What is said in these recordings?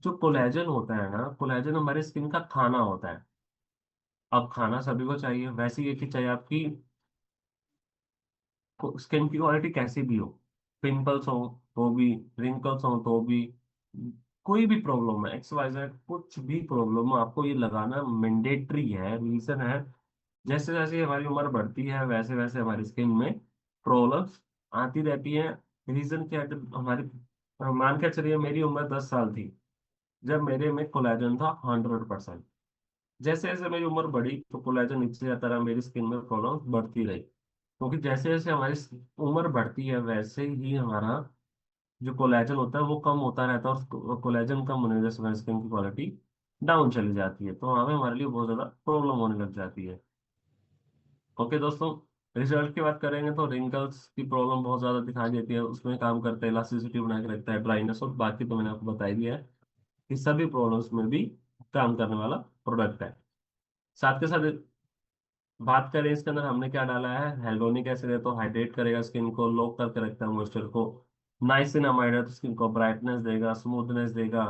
जो कोलेजन होता है ना, कोलेजन हमारे स्किन का खाना होता है। अब खाना सभी को चाहिए, वैसे ही है कि चाहे आपकी स्किन की क्वालिटी कैसी भी हो, पिंपल्स हो तो भी, रिंकल्स हो तो भी, कोई भी प्रॉब्लम है, एक्स वाई जेड कुछ भी प्रॉब्लम हो, आपको ये लगाना मैंडेटरी है। रीजन है, जैसे जैसे हमारी उम्र बढ़ती है वैसे वैसे हमारी स्किन में प्रॉब्लम्स आती रहती हैं। रीजन क्या है, जब हमारी, मान के चलिए मेरी उम्र 10 साल थी जब मेरे में कोलेजन था 100%। जैसे जैसे मेरी उम्र बढ़ी तो कोलेजन नीचे जाता रहा, मेरी स्किन में प्रॉब्लम बढ़ती रही, क्योंकि जैसे जैसे हमारी उम्र बढ़ती है वैसे ही हमारा जो कोलेजन होता है वो कम होता रहता है, और कोलेजन कम होने की वजह से हमारी स्किन की क्वालिटी डाउन चली जाती है, तो वहाँ पे हमारे लिए बहुत ज्यादा प्रॉब्लम होने लग जाती है। ओके दोस्तों, रिजल्ट की बात करेंगे तो रिंकल्स की प्रॉब्लम बहुत ज्यादा दिखाई देती है, उसमें काम करता है इलास्टिसिटी बना के रखता है, ड्राइनेस, और बाकी तो मैंने आपको बता ही दिया है कि सभी प्रॉब्लम्स में भी काम करने वाला प्रोडक्ट है। साथ के साथ बात करें इसके अंदर हमने क्या डाला है, हेलोनिक एसिड है तो हाइड्रेट करेगा, स्किन को लॉक करके रखता है मॉइस्चर को। नाइसिनामाइड है तो स्किन को ब्राइटनेस देगा, स्मूथनेस देगा।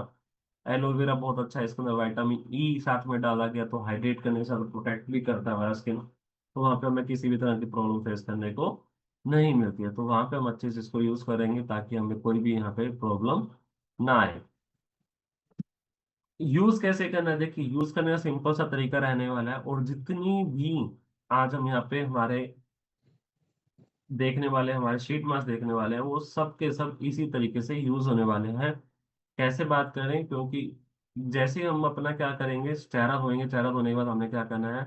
एलोवेरा बहुत अच्छा है, इसके अंदर विटामिन ई साथ में डाला गया तो हाइड्रेट करने के साथ प्रोटेक्ट भी करता है हमारा स्किन, तो वहाँ पे हमें किसी भी तरह की प्रॉब्लम फेस करने को नहीं मिलती है, तो वहाँ पे हम अच्छे से इसको यूज करेंगे ताकि हमें कोई भी यहाँ पे प्रॉब्लम ना आए। यूज कैसे करना है, देखिए यूज करने का सिंपल सा तरीका रहने वाला है, और जितनी भी आज हम यहाँ पे हमारे देखने वाले, हमारे शीट मास्क देखने वाले हैं, वो सब के सब इसी तरीके से यूज होने वाले हैं। कैसे बात करें, क्योंकि जैसे ही हम अपना क्या करेंगे, चेहरा धोएंगे, चेहरा धोने के बाद हमने क्या करना है,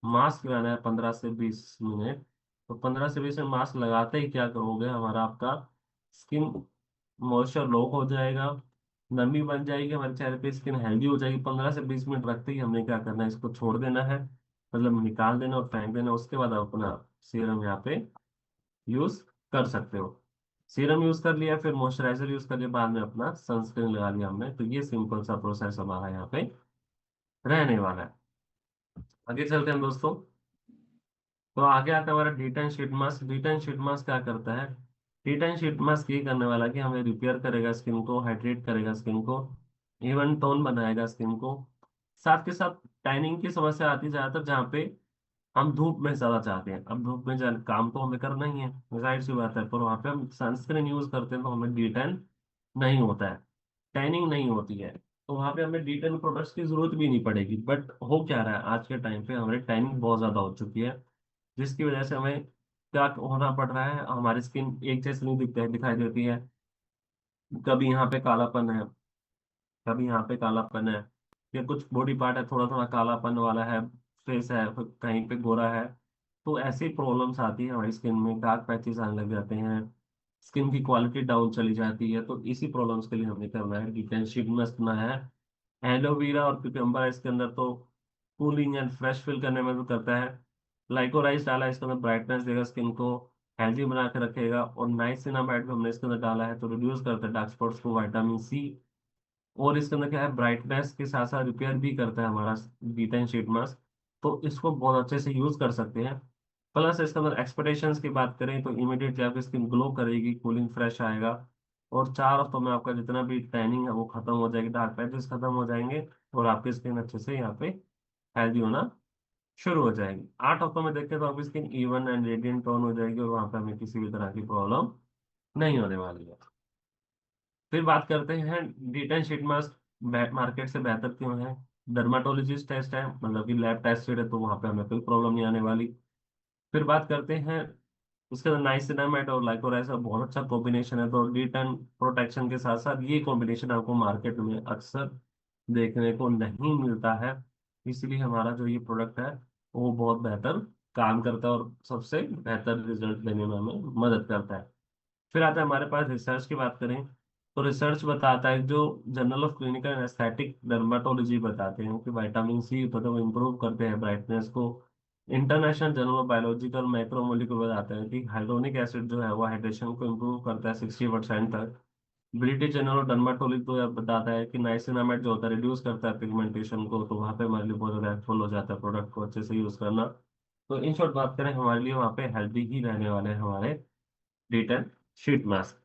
मास्क लगाना है 15 से 20 मिनट। तो 15 से 20 मिनट मास्क लगाते ही क्या करोगे, हमारा आपका स्किन मॉइस्चर लॉक हो जाएगा, नमी बन जाएगी हमारे चेहरे पे, स्किन हेल्दी हो जाएगी। 15 से 20 मिनट रखते ही हमने क्या करना है, इसको छोड़ देना है, मतलब निकाल देना और फेंक देना। उसके बाद आप अपना सीरम यहाँ पे यूज कर सकते हो। सीरम यूज कर लिया, फिर मॉइस्चराइजर यूज कर लिया, बाद में अपना सनस्क्रीन लगा लिया हमने, तो ये सिंपल सा प्रोसेस हमारा यहाँ पे रहने वाला है। आगे चलते हैं दोस्तों, तो आगे आता है हमारा detain sheet mask. Detain sheet mask क्या करता है, डिटेन शीट मास्क ये करने वाला कि हमें रिपेयर करेगा स्किन को, हाइड्रेट करेगा स्किन को, इवन टोन बनाएगा स्किन को। साथ के साथ टैनिंग की समस्या आती है ज्यादातर जहाँ पे हम धूप में ज्यादा चाहते हैं। अब धूप में जाने काम तो हमें करना ही है, जाहिर सी बात है, पर वहां पे हम सनस्क्रीन यूज करते हैं तो हमें डी टैन नहीं होता है, टैनिंग नहीं होती है, तो वहां पे हमें डी टैन प्रोडक्ट्स की जरूरत भी नहीं पड़ेगी। बट हो क्या रहा है, आज के टाइम पे हमारी टैनिंग बहुत ज्यादा हो चुकी है, जिसकी वजह से हमें क्या होना पड़ रहा है, हमारी स्किन एक जैसी नहीं दिखाई देती है। कभी यहाँ पे कालापन है, कभी यहाँ पे कालापन है, या कुछ बॉडी पार्ट है थोड़ा थोड़ा कालापन वाला है, फेस है फिर कहीं पे गोरा है, तो ऐसी प्रॉब्लम्स आती है हमारी स्किन में, डार्क पैचेस आने लग जाते हैं, स्किन की क्वालिटी डाउन चली जाती है। तो इसी प्रॉब्लम्स के लिए हमने करना है डिटेंशिव में करना है। एलोवेरा और क्यूकम्बर इसके अंदर तो कूलिंग एंड फ्रेश फील करने में भी करता है। लाइकोराइस डाला है इसके अंदर, ब्राइटनेस देगा स्किन को, हेल्दी बना के रखेगा। और नाइसिनामाइड भी हमने इसके अंदर डाला है तो रिड्यूस करता है डार्क स्पॉट्स को, विटामिन सी। और इसके अंदर क्या है, ब्राइटनेस के साथ साथ रिपेयर भी करता है हमारा डिटेन शीट मास्क, तो इसको बहुत अच्छे से यूज कर सकते हैं। प्लस इसके अंदर एक्सपेक्टेशंस की बात करें तो इमीडिएटली आपकी स्किन ग्लो करेगी, कूलिंग फ्रेश आएगा, और 4 हफ्तों में आपका जितना भी टैनिंग है वो खत्म हो जाएगी, डार्क पैचेस खत्म हो जाएंगे, और आपकी स्किन अच्छे से यहाँ पे हेल्दी होना शुरू हो जाएगी। 8 हफ्तों में देखें तो आपकी skin even and radiant tone हो जाएगी, और वहां पे हमें किसी भी तरह की प्रॉब्लम नहीं होने वाली है। फिर बात करते हैं डिटेन शीट मास्क मार्केट से बेहतर क्यों है। डर्माटोलॉजिस्ट टेस्ट है, मतलब कि लैब टेस्टेड है, तो वहां पे हमें कोई प्रॉब्लम नहीं आने वाली। फिर बात करते हैं उसके अंदर नाइसिनामाइड और लाइकोराइस का बहुत अच्छा कॉम्बिनेशन है, तो डिटेन प्रोटेक्शन के साथ साथ ये कॉम्बिनेशन आपको मार्केट में अक्सर देखने को नहीं मिलता है, इसलिए हमारा जो ये प्रोडक्ट है वो बहुत बेहतर काम करता है और सबसे बेहतर रिजल्ट देने में हमें मदद करता है। फिर आता है हमारे पास रिसर्च की बात करें, तो रिसर्च बताता है, जो journal of clinical and aesthetic dermatology बताते हैं कि विटामिन सी तो वो इम्प्रूव करते हैं ब्राइटनेस को। International journal of biological micromolecule बताते हैं कि हाइड्रोनिक एसिड जो है वो हाइड्रेशन को इम्प्रूव करता है 60% तक। ब्रिटिश जर्नल ऑफ डर्माटोलॉजी तो बताता है कि नाइसिनामाइड जो होता है रिड्यूस करता है पिगमेंटेशन को, तो वहाँ पे हमारे लिए बहुत ज़्यादा हेल्पफुल हो जाता है प्रोडक्ट को अच्छे से यूज करना। तो इन शॉर्ट बात करें, हमारे लिए वहाँ पे हेल्दी ही रहने वाले हैं हमारे डिटेन शीट मास्क।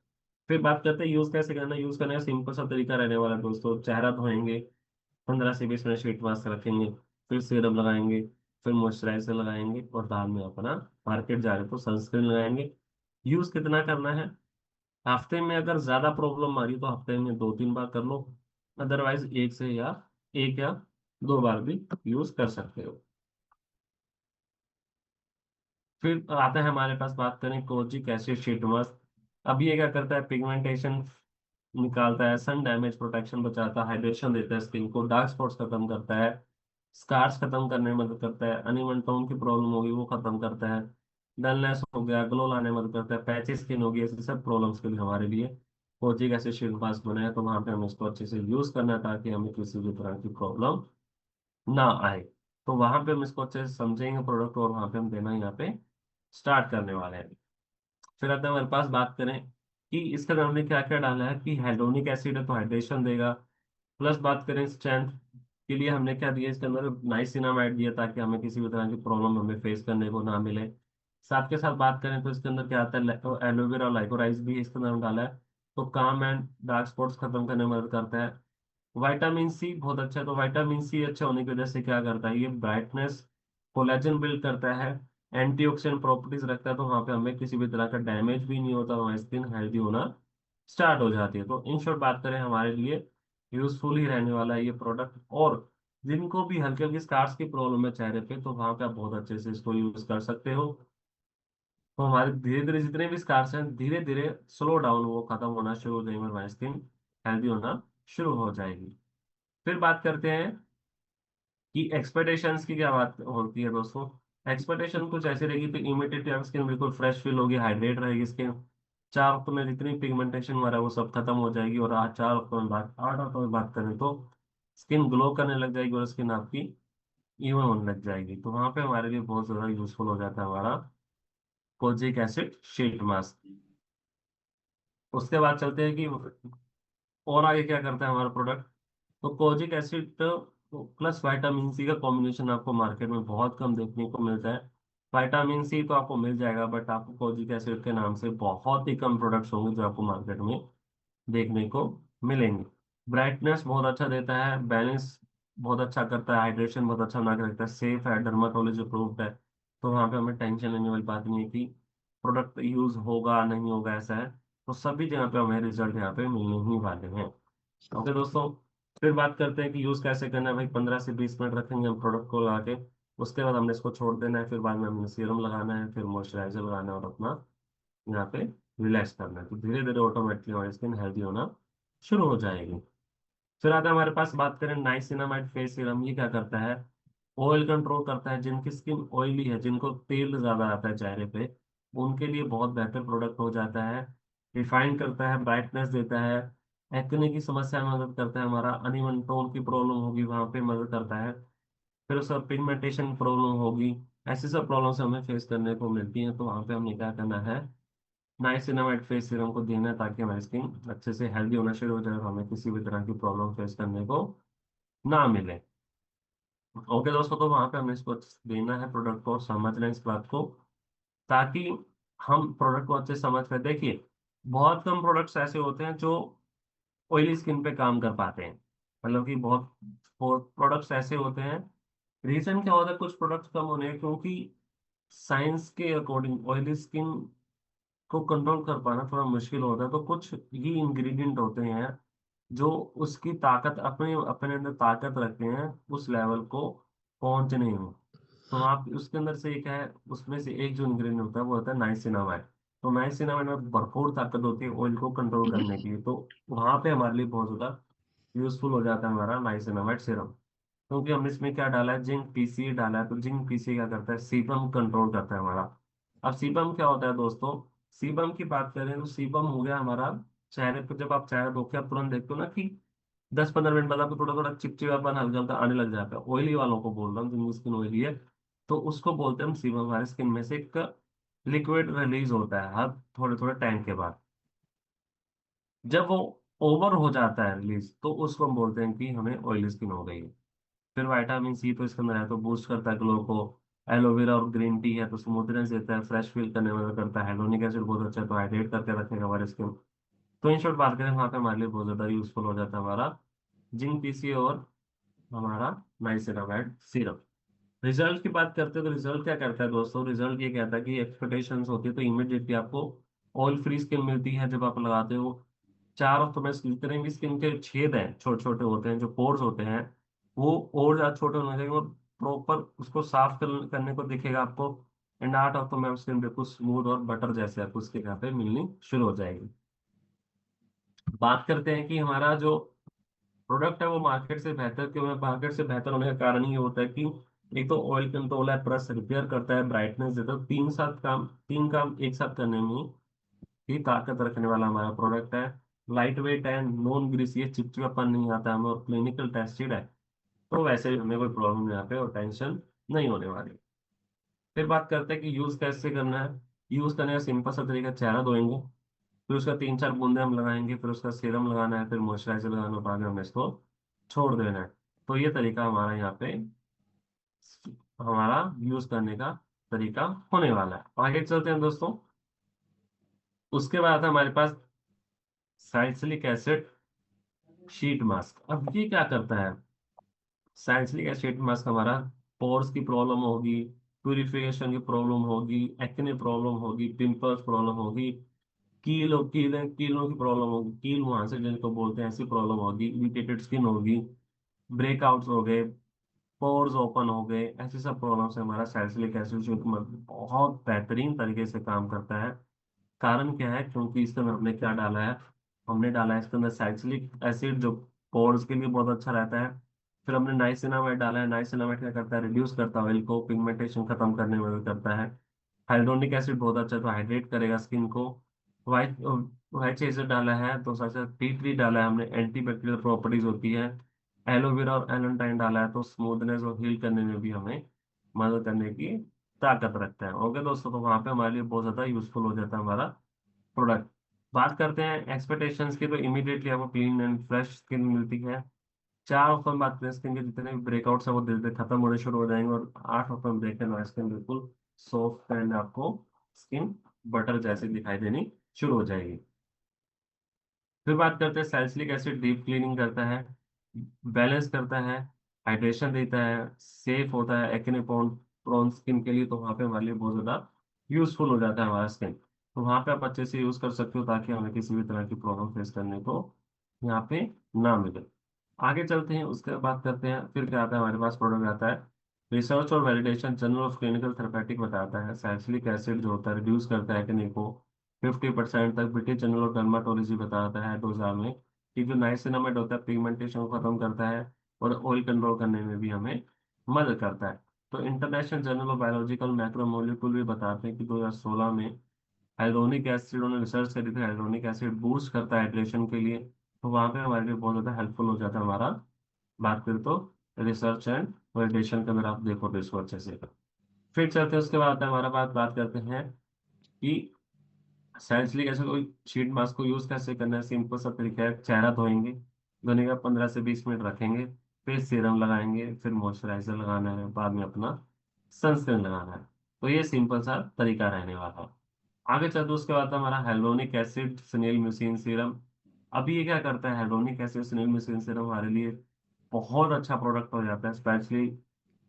फिर बात करते हैं यूज कैसे करना है। यूज करने का सिंपल सा तरीका रहने वाला है दोस्तों। चेहरा धोएंगे, 15 से 20 मिनट शीट मास्क रखेंगे, फिर सीरम लगाएंगे, फिर मॉइस्चराइजर लगाएंगे, और बाद में अपना मार्केट जा रहे तो सनस्क्रीन लगाएंगे। यूज कितना करना है, हफ्ते में अगर ज्यादा प्रॉब्लम आ रही तो हफ्ते में 2-3 बार कर लो, अदरवाइज एक या 2 बार भी यूज कर सकते हो। फिर आता है हमारे पास, बात करें कोजिक एसिड शीट मास्क। अब ये क्या करता है, पिगमेंटेशन निकालता है, सन डैमेज प्रोटेक्शन बचाता है, हाइड्रेशन देता है स्किन को, डार्क स्पॉट्स खत्म करता है, स्कार्स खत्म करने में मदद करता है, अनइवन टोन की प्रॉब्लम होगी वो खत्म करता है, डलनेस हो गया, ग्लो लाने में मदद करता है, पैची स्किन होगी, ऐसी सब प्रॉब्लम्स के लिए हमारे लिए कोजिक एसिड शीट मास्क बना है। तो वहां पे हमें इसको अच्छे से यूज करना है ताकि हमें किसी भी तरह की प्रॉब्लम ना आए। तो वहां पे हम इसको अच्छे से समझेंगे प्रोडक्ट, और वहां पे हम देना यहाँ पे स्टार्ट करने वाले हैं। फिर आता है हमारे पास, बात करें कि इसके अंदर हमने क्या क्या डाला है, कि हाइड्रोनिक एसिड है तो हाइड्रेशन देगा। प्लस बात करें स्ट्रेंथ के लिए हमने क्या दिया इसके अंदर, नाइसिनामाइड दिया ताकि हमें किसी भी तरह की प्रॉब्लम हमें फेस करने को ना मिले। साथ के साथ बात करें तो इसके अंदर क्या आता है, एलोवेरा और लाइकोराइस भी इसके अंदर हम डाला है, तो काम एंड डार्क स्पॉट्स खत्म करने में मदद करता है। विटामिन सी बहुत अच्छा है, तो विटामिन सी अच्छा होने की वजह से क्या करता है, ये ब्राइटनेस, कोलेजन बिल्ड करता है, एंटीऑक्सीडेंट प्रॉपर्टीज रखता है, तो वहां पे हमें किसी भी तरह का डैमेज भी नहीं होता, हमारी स्किन हेल्दी होना स्टार्ट हो जाती है। तो इन शॉर्ट बात करें, हमारे लिए यूजफुल ही रहने वाला है ये प्रोडक्ट। और जिनको भी हल्के हल्के स्कार्स की प्रॉब्लम है चेहरे पे, तो वहां पे आप बहुत अच्छे से इसको यूज कर सकते हो। तो हमारे धीरे धीरे जितने भी स्कार्स हैं, धीरे धीरे स्लो डाउन वो खत्म होना शुरू हो जाएंगे और हमारी स्किन हेल्दी होना शुरू हो जाएगी। फिर बात करते हैं कि एक्सपेक्टेशंस की क्या बात होती है दोस्तों। एक्सपेक्टेशन कुछ ऐसी रहेगी, तो इमिडिएटली आपकी स्किन बिल्कुल फ्रेश फील होगी, हाइड्रेट रहेगी स्किन। 4 हफ्तों में जितनी पिगमेंटेशन हमारा है वो सब खत्म हो जाएगी, और आज 4 हफ्तों में बात 8 हफ्तों में बात करें तो स्किन ग्लो करने लग जाएगी और स्किन आपकी इवन होने लग जाएगी। तो वहां पे हमारे लिए बहुत ज्यादा यूजफुल हो जाता है हमारा कोजिक एसिड शीट मास्क। उसके बाद चलते हैं कि और आगे क्या करता है हमारा प्रोडक्ट। तो kojic acid plus vitamin C का कॉम्बिनेशन आपको मार्केट में बहुत कम देखने को मिलता है। विटामिन सी तो आपको मिल जाएगा, बट आपको कोजिक एसिड के नाम से बहुत ही कम प्रोडक्ट्स होंगे जो आपको मार्केट में देखने को मिलेंगे। ब्राइटनेस बहुत अच्छा देता है, बैलेंस बहुत अच्छा करता है, हाइड्रेशन बहुत अच्छा बना के रखता है, सेफ है, डर्माटोलॉजी अप्रूव्ड है। तो वहाँ पे हमें टेंशन लेने वाली बात नहीं है कि प्रोडक्ट यूज होगा नहीं होगा, ऐसा है। तो सभी जगह पे हमें रिजल्ट यहाँ पे मिलने ही वाले हैं। ओके दोस्तों, फिर बात करते हैं कि यूज कैसे करना है। भाई 15 से 20 मिनट रखेंगे हम प्रोडक्ट को लगा के, उसके बाद हमने इसको छोड़ देना है, फिर बाद में हमने सीरम लगाना है, फिर मॉइस्चराइजर लगाना है, और अपना यहाँ पे रिलैक्स करना है। तो धीरे धीरे ऑटोमेटिकली हमारी स्किन हेल्दी होना शुरू हो जाएगी। फिर आता है हमारे पास, बात करें नाइसिनामाइड फेस सीरम। ये क्या करता है, ऑयल कंट्रोल करता है। जिनकी स्किन ऑयली है, जिनको तेल ज्यादा आता है चेहरे पे, उनके लिए बहुत बेहतर प्रोडक्ट हो जाता है। रिफाइन करता है, ब्राइटनेस देता है, एक्ने की समस्या में मदद करता है, हमारा अनइवन टोन की प्रॉब्लम होगी वहां पे मदद करता है। फिर उसका पिगमेंटेशन प्रॉब्लम होगी, ऐसी सब प्रॉब्लम्स हमें फेस करने को मिलती हैं। तो वहां पे हमें क्या करना है, नाइसिनामाइड फेस सीरम को देना है ताकि हमारी स्किन अच्छे से हेल्दी होना शुरू हो जाए और हमें किसी भी तरह की प्रॉब्लम फेस करने को ना मिले। ओके दोस्तों, तो वहां पे हमें इसको देना है प्रोडक्ट को, समझना है इस बात को, ताकि हम प्रोडक्ट को अच्छे से समझ कर देखिए। बहुत कम प्रोडक्ट्स ऐसे होते हैं जो ऑयली स्किन पे काम कर पाते हैं, मतलब कि बहुत प्रोडक्ट्स ऐसे होते हैं। रीजन क्या होता है कुछ प्रोडक्ट्स कम होने का? क्योंकि साइंस के अकॉर्डिंग ऑयली स्किन को कंट्रोल कर पाना थोड़ा मुश्किल होता है। तो कुछ ही इंग्रेडिएंट होते हैं जो उसकी ताकत, अपने अपने अंदर ताकत रखते हैं उस लेवल को पहुंचने में। तो आप उसके अंदर से एक है, उसमें से एक जो इंग्रेडिएंट होता है वो होता है नाइसिनामाइड। तो नाइसिनामाइड में भरपूर ताकत होती है ऑयल को कंट्रोल करने के लिए। तो वहां पे हमारे लिए बहुत ज्यादा यूजफुल हो जाता है हमारा नाइसिनामाइड सीरम। क्योंकि हमने इसमें क्या डाला है, जिंक पीसी डाला है। तो जिंक पीसी क्या करता है, सीबम कंट्रोल करता है हमारा। अब सीबम क्या होता है दोस्तों, सीबम की बात करें तो सीबम हो गया हमारा, चेहरे पे जब आप चेहरा धो के आप तुरंत देखते हो ना कि 10-15 मिनट बाद आपको थोड़ा थोड़ा चिपचिपापन हल्का हल्का आने लग जाता है, ऑयली वालों को बोल रहा हूँ जिनकी स्किन ऑयली है। तो उसको बोलते हैं हम सीबम। हमारे स्किन में से एक लिक्विड रिलीज होता है हर थोड़े थोड़े टाइम के बाद। जब वो ओवर हो जाता है रिलीज, तो उसको हम बोलते हैं कि हमें ऑयली स्किन हो गई है। फिर विटामिन सी तो इसके अंदर है, तो बूस्ट करता है ग्लो को। एलोवेरा और ग्रीन टी है तो स्मूथनेस देता है, फ्रेश फील करने में मदद करता है। हाइलोनिक एसिड बहुत अच्छा है, तो हाइड्रेट करके रखेगा हमारे स्किन। तो इन शॉर्ट बात करें वहाँ पे हमारे लिए बहुत ज्यादा यूजफुल हो जाता है हमारा जिंक पीसी और हमारा नाइसिनामाइड सीरम। रिजल्ट की बात करते हैं तो रिजल्ट क्या करता है दोस्तों, रिजल्ट ये कहता है कि एक्सपेक्टेशंस होती है तो इमीडिएटली आपको ऑयल फ्री स्किन मिलती है जब आप लगाते हो। 4 हफ्तों में जितने भी स्किन के छेद हैं छोटे छोटे होते हैं, जो पोर्स होते हैं, वो और ज्यादा छोटे होने लगेंगे और प्रॉपर उसको साफ करने को दिखेगा आपको। एंड 8 हफ्तों में स्किन बिल्कुल स्मूथ और बटर जैसे आपको उसके यहाँ पे मिलनी शुरू हो जाएगी। बात करते हैं कि हमारा जो प्रोडक्ट है वो मार्केट से बेहतर क्यों है। मार्केट से बेहतर होने का कारण ये होता है कि एक तो ऑयल कंट्रोल है, प्लस रिपेयर करता है, ब्राइटनेस देता है। 3 काम एक साथ करने में ही ताकत रखने वाला हमारा प्रोडक्ट है। लाइट वेट है, नॉन ग्रीसी है, चिपचिपापन नहीं आता हमें और क्लिनिकल टेस्टेड है। तो वैसे भी हमें कोई प्रॉब्लम यहाँ पे और टेंशन नहीं होने वाली। फिर बात करते हैं कि यूज कैसे करना है। यूज करने का सिंपल सा तरीका, चेहरा धोएंगे, फिर उसका 3-4 बूंदे हम लगाएंगे, फिर उसका सीरम लगाना है, फिर मॉइस्चराइजर लगाना है, बाद में हमें इसको छोड़ देना है। तो ये तरीका हमारा यहाँ पे हमारा यूज करने का तरीका होने वाला है। आगे चलते हैं दोस्तों। उसके बाद है हमारे पास सैलिसिलिक एसिड शीट मास्क। अब ये क्या करता है, सैलिसिलिक एसिड मास्क हमारा पोर्स की प्रॉब्लम होगी, प्यूरिफिकेशन की प्रॉब्लम होगी, एक्ने प्रॉब्लम होगी, पिंपल्स प्रॉब्लम होगी, कीलों की प्रॉब्लम होगी, कील वहां से जिनको बोलते हैं ऐसी प्रॉब्लम होगी, इरिटेटेड स्किन होगी, ब्रेकआउट्स हो गए, पोर्स ओपन हो गए, ऐसी सब प्रॉब्लम से हमारा सैलिसिलिक एसिड जो कि बहुत बेहतरीन तरीके से काम करता है। कारण क्या है, क्योंकि इसके अंदर हमने क्या डाला है, हमने डाला है इसके अंदर सैलिसिलिक एसिड जो पोर्स के लिए बहुत अच्छा रहता है। फिर हमने नाइसिनामाइड डाला है। नाइसिनामाइड क्या करता है, रिड्यूस करता है ऑयल को, पिगमेंटेशन खत्म करने में मदद करता है। हाइड्रोनिक एसिड बहुत अच्छा है, तो हाइड्रेट करेगा स्किन को। व्हाइट व्हाइट एसिड डाला है, तो साथ साथ टी ट्री डाला है हमने, एंटी बैक्टीरियल प्रॉपर्टीज होती है। एलोवेरा और एलोंटाइन डाला है, तो स्मूथनेस और हील करने में भी हमें मदद करने की ताकत रखता है। ओके दोस्तों, तो वहां पे हमारे लिए बहुत ज्यादा यूजफुल हो जाता है हमारा प्रोडक्ट। बात करते हैं एक्सपेक्टेशंस की, तो इमीडिएटली आपको क्लीन एंड फ्रेश स्किन मिलती है। 4 हफ्तों में बात करें स्किन के जितने भी ब्रेकआउट्स है वो धीरे धीरे खत्म होने शुरू हो जाएंगे और 8 हफ्तों में देखें ना स्किन बिल्कुल सॉफ्ट एंड आपको स्किन बटर जैसी दिखाई देनी शुरू हो जाएगी। फिर बात करते हैं सैलिसिलिक एसिड डीप क्लीनिंग करता है, बैलेंस करता है, हाइड्रेशन देता है, सेफ होता है एक्ने प्रोन स्किन के लिए। तो वहाँ पे हमारे लिए बहुत ज़्यादा यूजफुल हो जाता है हमारा स्किन। तो वहाँ पे आप अच्छे से यूज़ कर सकते हो ताकि हमें किसी भी तरह की प्रॉब्लम फेस करने को यहाँ पे ना मिले। आगे चलते हैं, उसके बाद बात करते हैं फिर क्या आता है हमारे पास, प्रोडक्ट आता है रिसर्च और validation journal of clinical therapeutic बताता है सैलिसिलिक एसिड जो होता है रिड्यूस करता है एक्ने को 50% तक। ब्रिटिश जर्नल ऑफ डर्माटोलॉजी बताता है 2000 में कि जो नाइसिनामाइड होता है पिगमेंटेशन को खत्म करता है और ऑयल कंट्रोल करने में भी हमें मदद करता है। तो international journal of biological macromolecule भी बताते हैं कि 2016 में हाइलोनिक एसिड उन्होंने रिसर्च करी थी, हाइलोनिक एसिड बूस्ट करता है हाइड्रेशन के लिए। तो वहाँ पे हमारे लिए बहुत ज़्यादा हेल्पफुल हो जाता है हमारा। बात करें तो रिसर्च एंड वैलिडेशन के अंदर आप देखो तो इसको अच्छे से। फिर चलते हैं उसके बाद हमारा बात बात करते हैं कि सैलिसिलिक एसिड को शीट मास्क को यूज कैसे करना है। सिंपल सा तरीका है, चेहरा धोएंगे, धोने का 15 से 20 मिनट रखेंगे, फिर सीरम लगाएंगे, फिर मॉइस्चराइजर लगाना है, बाद में अपना सनस्क्रीन लगाना है। तो ये सिंपल सा तरीका रहने वाला है। आगे चलते उसके बाद हमारा हेलोनिक एसिड स्नेल म्यूसिन सीरम। अभी ये क्या करता है, हेलोनिक एसिड स्नेल म्यूसिन सीरम हमारे लिए बहुत अच्छा प्रोडक्ट हो जाता है, स्पेशली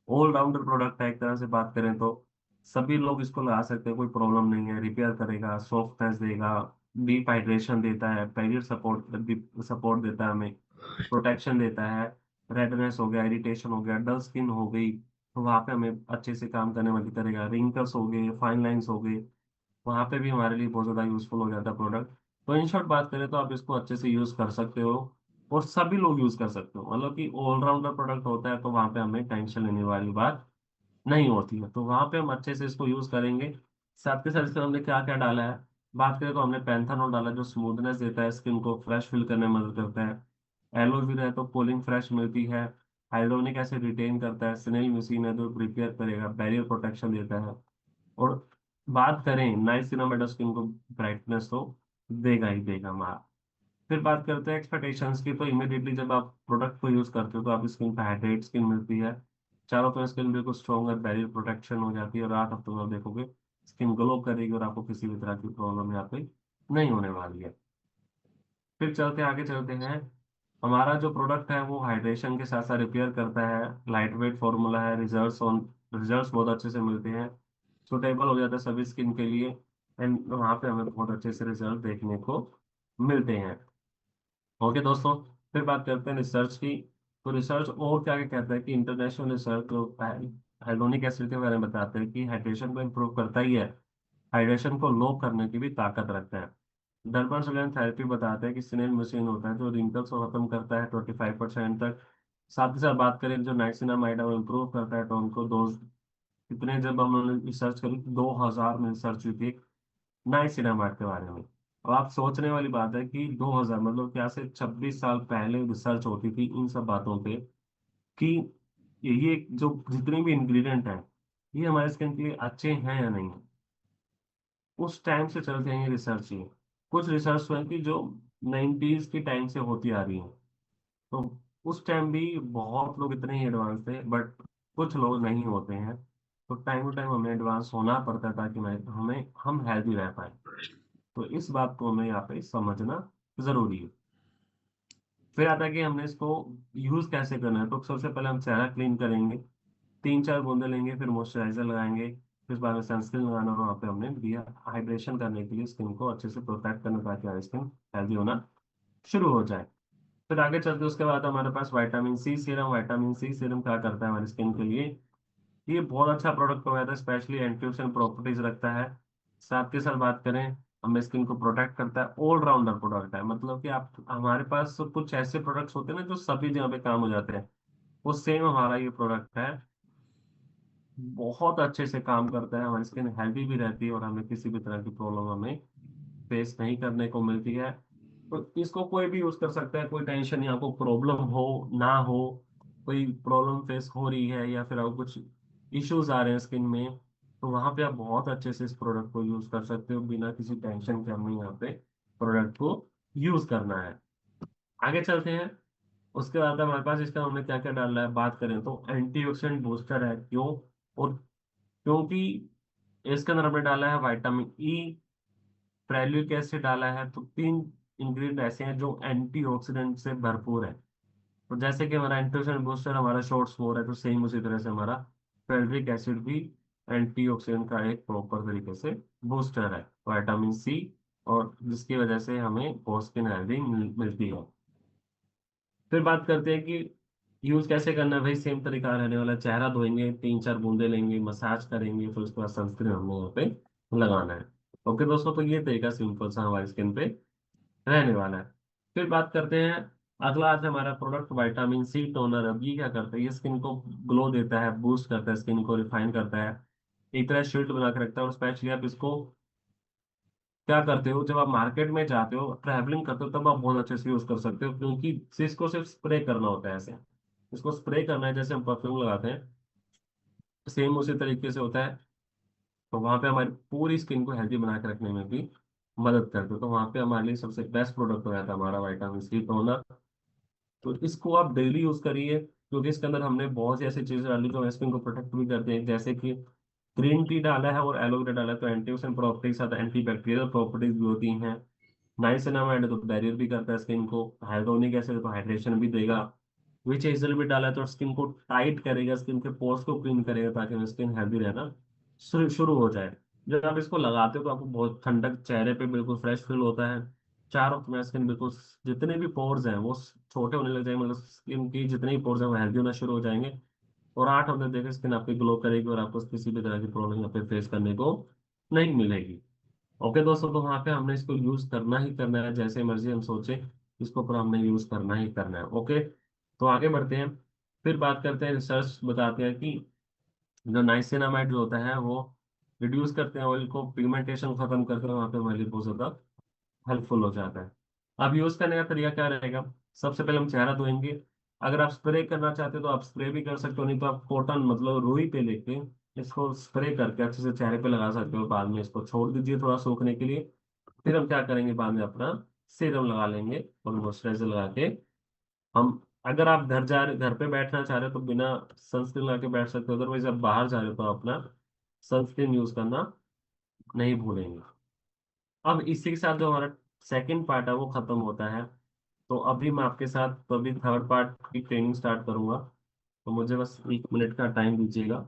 ऑलराउंडर प्रोडक्ट है एक तरह से बात करें तो। सभी लोग इसको लगा सकते हैं, कोई प्रॉब्लम नहीं है। रिपेयर करेगा, सॉफ्टनेस देगा, डीप हाइड्रेशन देता है, पेरियर सपोर्ट सपोर्ट देता है हमें, प्रोटेक्शन देता है। रेडनेस हो गया, इरिटेशन हो गया, डल स्किन हो गई, तो वहाँ पे हमें अच्छे से काम करने में मदद करेगा। रिंकल्स हो गए, फाइन लाइंस हो गए, वहाँ पे भी हमारे लिए बहुत ज़्यादा यूजफुल हो जाता है प्रोडक्ट। तो इन शॉर्ट बात करें तो आप इसको अच्छे से यूज़ कर सकते हो और सभी लोग यूज़ कर सकते हो। मतलब कि ऑलराउंडर प्रोडक्ट होता है तो वहाँ पे हमें टेंशन लेने वाली बात नहीं होती है। तो वहां पे हम अच्छे से इसको यूज करेंगे। साथ के साथ इसमें हमने क्या क्या डाला है, बात करें तो हमने पैंथानॉल डाला जो स्मूथनेस देता है, स्किन को फ्रेश फील करने में मदद करता है। एलोवेरा है तो कूलिंग फ्रेश मिलती है। हाइड्रोनिक एसिड रिटेन करता है। स्नेल म्यूसिन है जो प्रिपेयर करेगा, बैरियर प्रोटेक्शन देता है। और बात करें नाइसिनामाइड, स्किन को ब्राइटनेस तो देगा ही देगा हमारा। फिर बात करते हैं एक्सपेक्टेशंस की, तो इमिडिएटली जब आप प्रोडक्ट को यूज करते हो तो आप स्किन पे हाइड्रेट स्किन मिलती है, चारों तरफ स्किन बिल्कुल स्ट्रॉन्गर बैरियर प्रोटेक्शन हो जाती है और 8 हफ्तों में आप देखोगे स्किन ग्लो करेगी और आपको किसी भी तरह की प्रॉब्लम यहाँ पे नहीं होने वाली है। फिर चलते आगे चलते हैं। हमारा जो प्रोडक्ट है वो हाइड्रेशन के साथ साथ रिपेयर करता है। लाइट वेट फॉर्मूला है, रिजल्ट्स बहुत अच्छे से मिलते हैं, सुटेबल हो जाता है सभी स्किन के लिए। एंड वहाँ पे हमें बहुत अच्छे से रिजल्ट देखने को मिलते हैं। ओके दोस्तों, फिर बात करते हैं रिसर्च की। तो रिसर्च और क्या क्या कहता है कि इंटरनेशनल रिसर्च जो हाइड्रोनिक एसिड के बारे में बताते हैं कि हाइड्रेशन को इम्प्रूव करता ही है, हाइड्रेशन को लो करने की भी ताकत रखता है। डर्मासोलिन थेरेपी बताते हैं कि सिनेन मशीन होता है जो रिंकल्स को खत्म करता है 25% तक। साथ ही साथ बात करें जो नाइसिनामाइड है वो इम्प्रूव करता है टोन को। दो कितने जब हमने रिसर्च करी 2000 में रिसर्च हुई थी नाइसिनामाइड के बारे में। अब आप सोचने वाली बात है कि 2000 मतलब क्या से 26 साल पहले रिसर्च होती थी इन सब बातों पे कि ये जो जितने भी इंग्रेडिएंट हैं ये हमारे स्किन के लिए अच्छे हैं या नहीं। उस टाइम से चलते हैं ये रिसर्च ही। कुछ रिसर्च हुआ कि जो 90s की टाइम से होती आ रही है। तो उस टाइम भी बहुत लोग इतने ही एडवांस थे, बट कुछ लोग नहीं होते हैं। तो टाइम टू टाइम हमें एडवांस होना पड़ता है ताकि हमें हम हेल्दी रह पाए। तो इस बात को हमें यहाँ पे समझना जरूरी है। फिर आता है कि हमने इसको यूज कैसे करना है। तो सबसे पहले हम चेहरा क्लीन करेंगे, 3-4 बूंदे लेंगे, फिर मॉइस्चराइजर लगाएंगे, फिर बाद में सनस्क्रीन लगाना। और वहाँ पे हमने दिया हाइड्रेशन करने के लिए स्किन को अच्छे से प्रोटेक्ट करना ताकि हमारी स्किन हेल्दी होना शुरू हो जाए। फिर आगे चलते उसके बाद हमारे पास vitamin C serum. Vitamin C serum क्या करता है हमारी स्किन के लिए, ये बहुत अच्छा प्रोडक्ट प्रोवाइड है, स्पेशली एंटीऑक्सीडेंट प्रॉपर्टीज रखता है। साथ के साथ बात करें, हमें स्किन को प्रोटेक्ट करता है। ऑलराउंडर प्रोडक्ट है, मतलब कि आप हमारे पास कुछ ऐसे प्रोडक्ट्स होते हैं ना जो सभी जगह पे काम हो जाते हैं, वो सेम हमारा ये प्रोडक्ट है। बहुत अच्छे से काम करता है, हमारी स्किन हेल्दी भी रहती है और हमें किसी भी तरह की प्रॉब्लम हमें फेस नहीं करने को मिलती है। तो इसको कोई भी यूज कर सकता है, कोई टेंशन नहीं, आपको प्रॉब्लम हो ना हो, कोई प्रॉब्लम फेस हो रही है या फिर आपको कुछ इश्यूज आ रहे हैं स्किन में, तो वहां पे आप बहुत अच्छे से इस प्रोडक्ट को यूज कर सकते हो बिना किसी टेंशन के। हमें यहाँ पे प्रोडक्ट को यूज करना है। आगे चलते हैं। उसके बाद हमारे पास इसका हमने क्या क्या डालना है बात करें तो एंटीऑक्सीडेंट बूस्टर है। क्यों? और क्योंकि इसके अंदर हमने डाला है विटामिन ई, फेरुलिक एसिड डाला है। तो 3 इंग्रेडिएंट ऐसे हैं जो एंटीऑक्सीडेंट से भरपूर है। तो जैसे कि हमारा एंटीऑक्सीडेंट बूस्टर हमारा शॉर्ट स्कोर है, तो सेम उसी तरह से हमारा फेरुलिक एसिड भी एंटीऑक्सीडेंट का एक प्रॉपर तरीके से बूस्टर है, विटामिन सी। और जिसकी वजह से हमें पोस्ट स्किन हेल्दी मिलती है। फिर बात करते हैं कि यूज कैसे करना है। भाई सेम तरीका रहने वाला है। चेहरा धोएंगे, 3-4 बूंदे लेंगे, मसाज करेंगे, फिर उसके बाद सनस्क्रीन हमने यहाँ पे लगाना है। ओके दोस्तों, तो ये तरीका सिंपल सा हमारी स्किन पे रहने वाला है। फिर बात करते हैं, अगला आज हमारा प्रोडक्ट विटामिन सी टोनर। अब ये क्या करता है, ये स्किन को ग्लो देता है, बूस्ट करता है, स्किन को रिफाइन करता है, एक तरह शील्ड बना के रखता है। और स्पेशली आप इसको क्या करते हो, जब आप मार्केट में जाते हो, ट्रैवलिंग करते हो, तब आप बहुत अच्छे से यूज कर सकते हो, क्योंकि इसको सिर्फ स्प्रे करना होता है ऐसे। इसको स्प्रे करना है जैसे हम परफ्यूम लगाते हैं, सेम उसी तरीके से होता है। तो वहां पे हमारी पूरी स्किन को हेल्दी बना के रखने में भी मदद करते हो। तो वहां पे हमारे लिए सबसे बेस्ट प्रोडक्ट हो जाता है हमारा विटामिन सी टोनर। तो इसको आप डेली यूज करिए, क्योंकि इसके अंदर हमने बहुत सी ऐसी चीजें डाली जो हमारी स्किन को प्रोटेक्ट भी करते हैं। जैसे कि ग्रीन टी डाला है और एलोवेरा डाला है, तो एंटीऑक्सीडेंट प्रॉपर्टीज के साथ एंटी बैक्टीरियल प्रॉपर्टीज भी होती हैं। नाइसिनामाइड तो बैरियर भी करता है स्किन को, हाइड्रोनिक एसिड तो हाइड्रेशन भी देगा, विच एजल भी डाला है तो स्किन को टाइट करेगा, स्किन के पोर्स को क्लीन करेगा ताकि स्किन हेल्दी रहना शुरू हो जाए। जब आप इसको लगाते हो तो आपको बहुत ठंडक, चेहरे पे बिल्कुल फ्रेश फील होता है। चारों में स्किन बिल्कुल, जितने भी पोर्स हैं वो छोटे होने लग जाएंगे, मतलब स्किन की जितने भी पोर्स हैं वो हेल्दी होना शुरू हो जाएंगे। और 8 हफ्ते देखे स्किन आपकी ग्लो करेगी और आपको किसी भी तरह की प्रॉब्लम यहाँ पे फेस करने को नहीं मिलेगी। ओके दोस्तों, तो वहां पे हमने इसको यूज करना ही करना है, जैसे मर्जी हम सोचे इसको, पर हमने यूज करना ही करना है। ओके, तो आगे बढ़ते हैं। फिर बात करते हैं, रिसर्च बताते हैं कि जो नाइसिनामाइड जो होता है वो रिड्यूस करते हैं ऑयल को, पिगमेंटेशन खत्म करते हैं, वहाँ पे हमारे लिए बहुत ज्यादा हेल्पफुल हो जाता है। अब यूज करने का तरीका क्या रहेगा, सबसे पहले हम चेहरा धोएंगे। अगर आप स्प्रे करना चाहते हो तो आप स्प्रे भी कर सकते हो, नहीं तो आप कॉटन मतलब रुई पे लेके इसको स्प्रे करके अच्छे से चेहरे पे लगा सकते हो। बाद में इसको छोड़ दीजिए थोड़ा सूखने के लिए। फिर हम क्या करेंगे, बाद में अपना सीरम लगा लेंगे और मॉइस्चराइजर लगा के हम, अगर आप घर पे बैठना चाह रहे हो तो बिना सनस्क्रीन लगा के बैठ सकते हो। अदरवाइज आप बाहर जा रहे हो तो अपना सनस्क्रीन यूज करना नहीं भूलेंगे। अब इसी के साथ जो हमारा सेकंड पार्ट है वो खत्म होता है। तो अभी मैं आपके साथ तो अभी थर्ड पार्ट की ट्रेनिंग स्टार्ट करूंगा। तो मुझे बस 1 मिनट का टाइम दीजिएगा।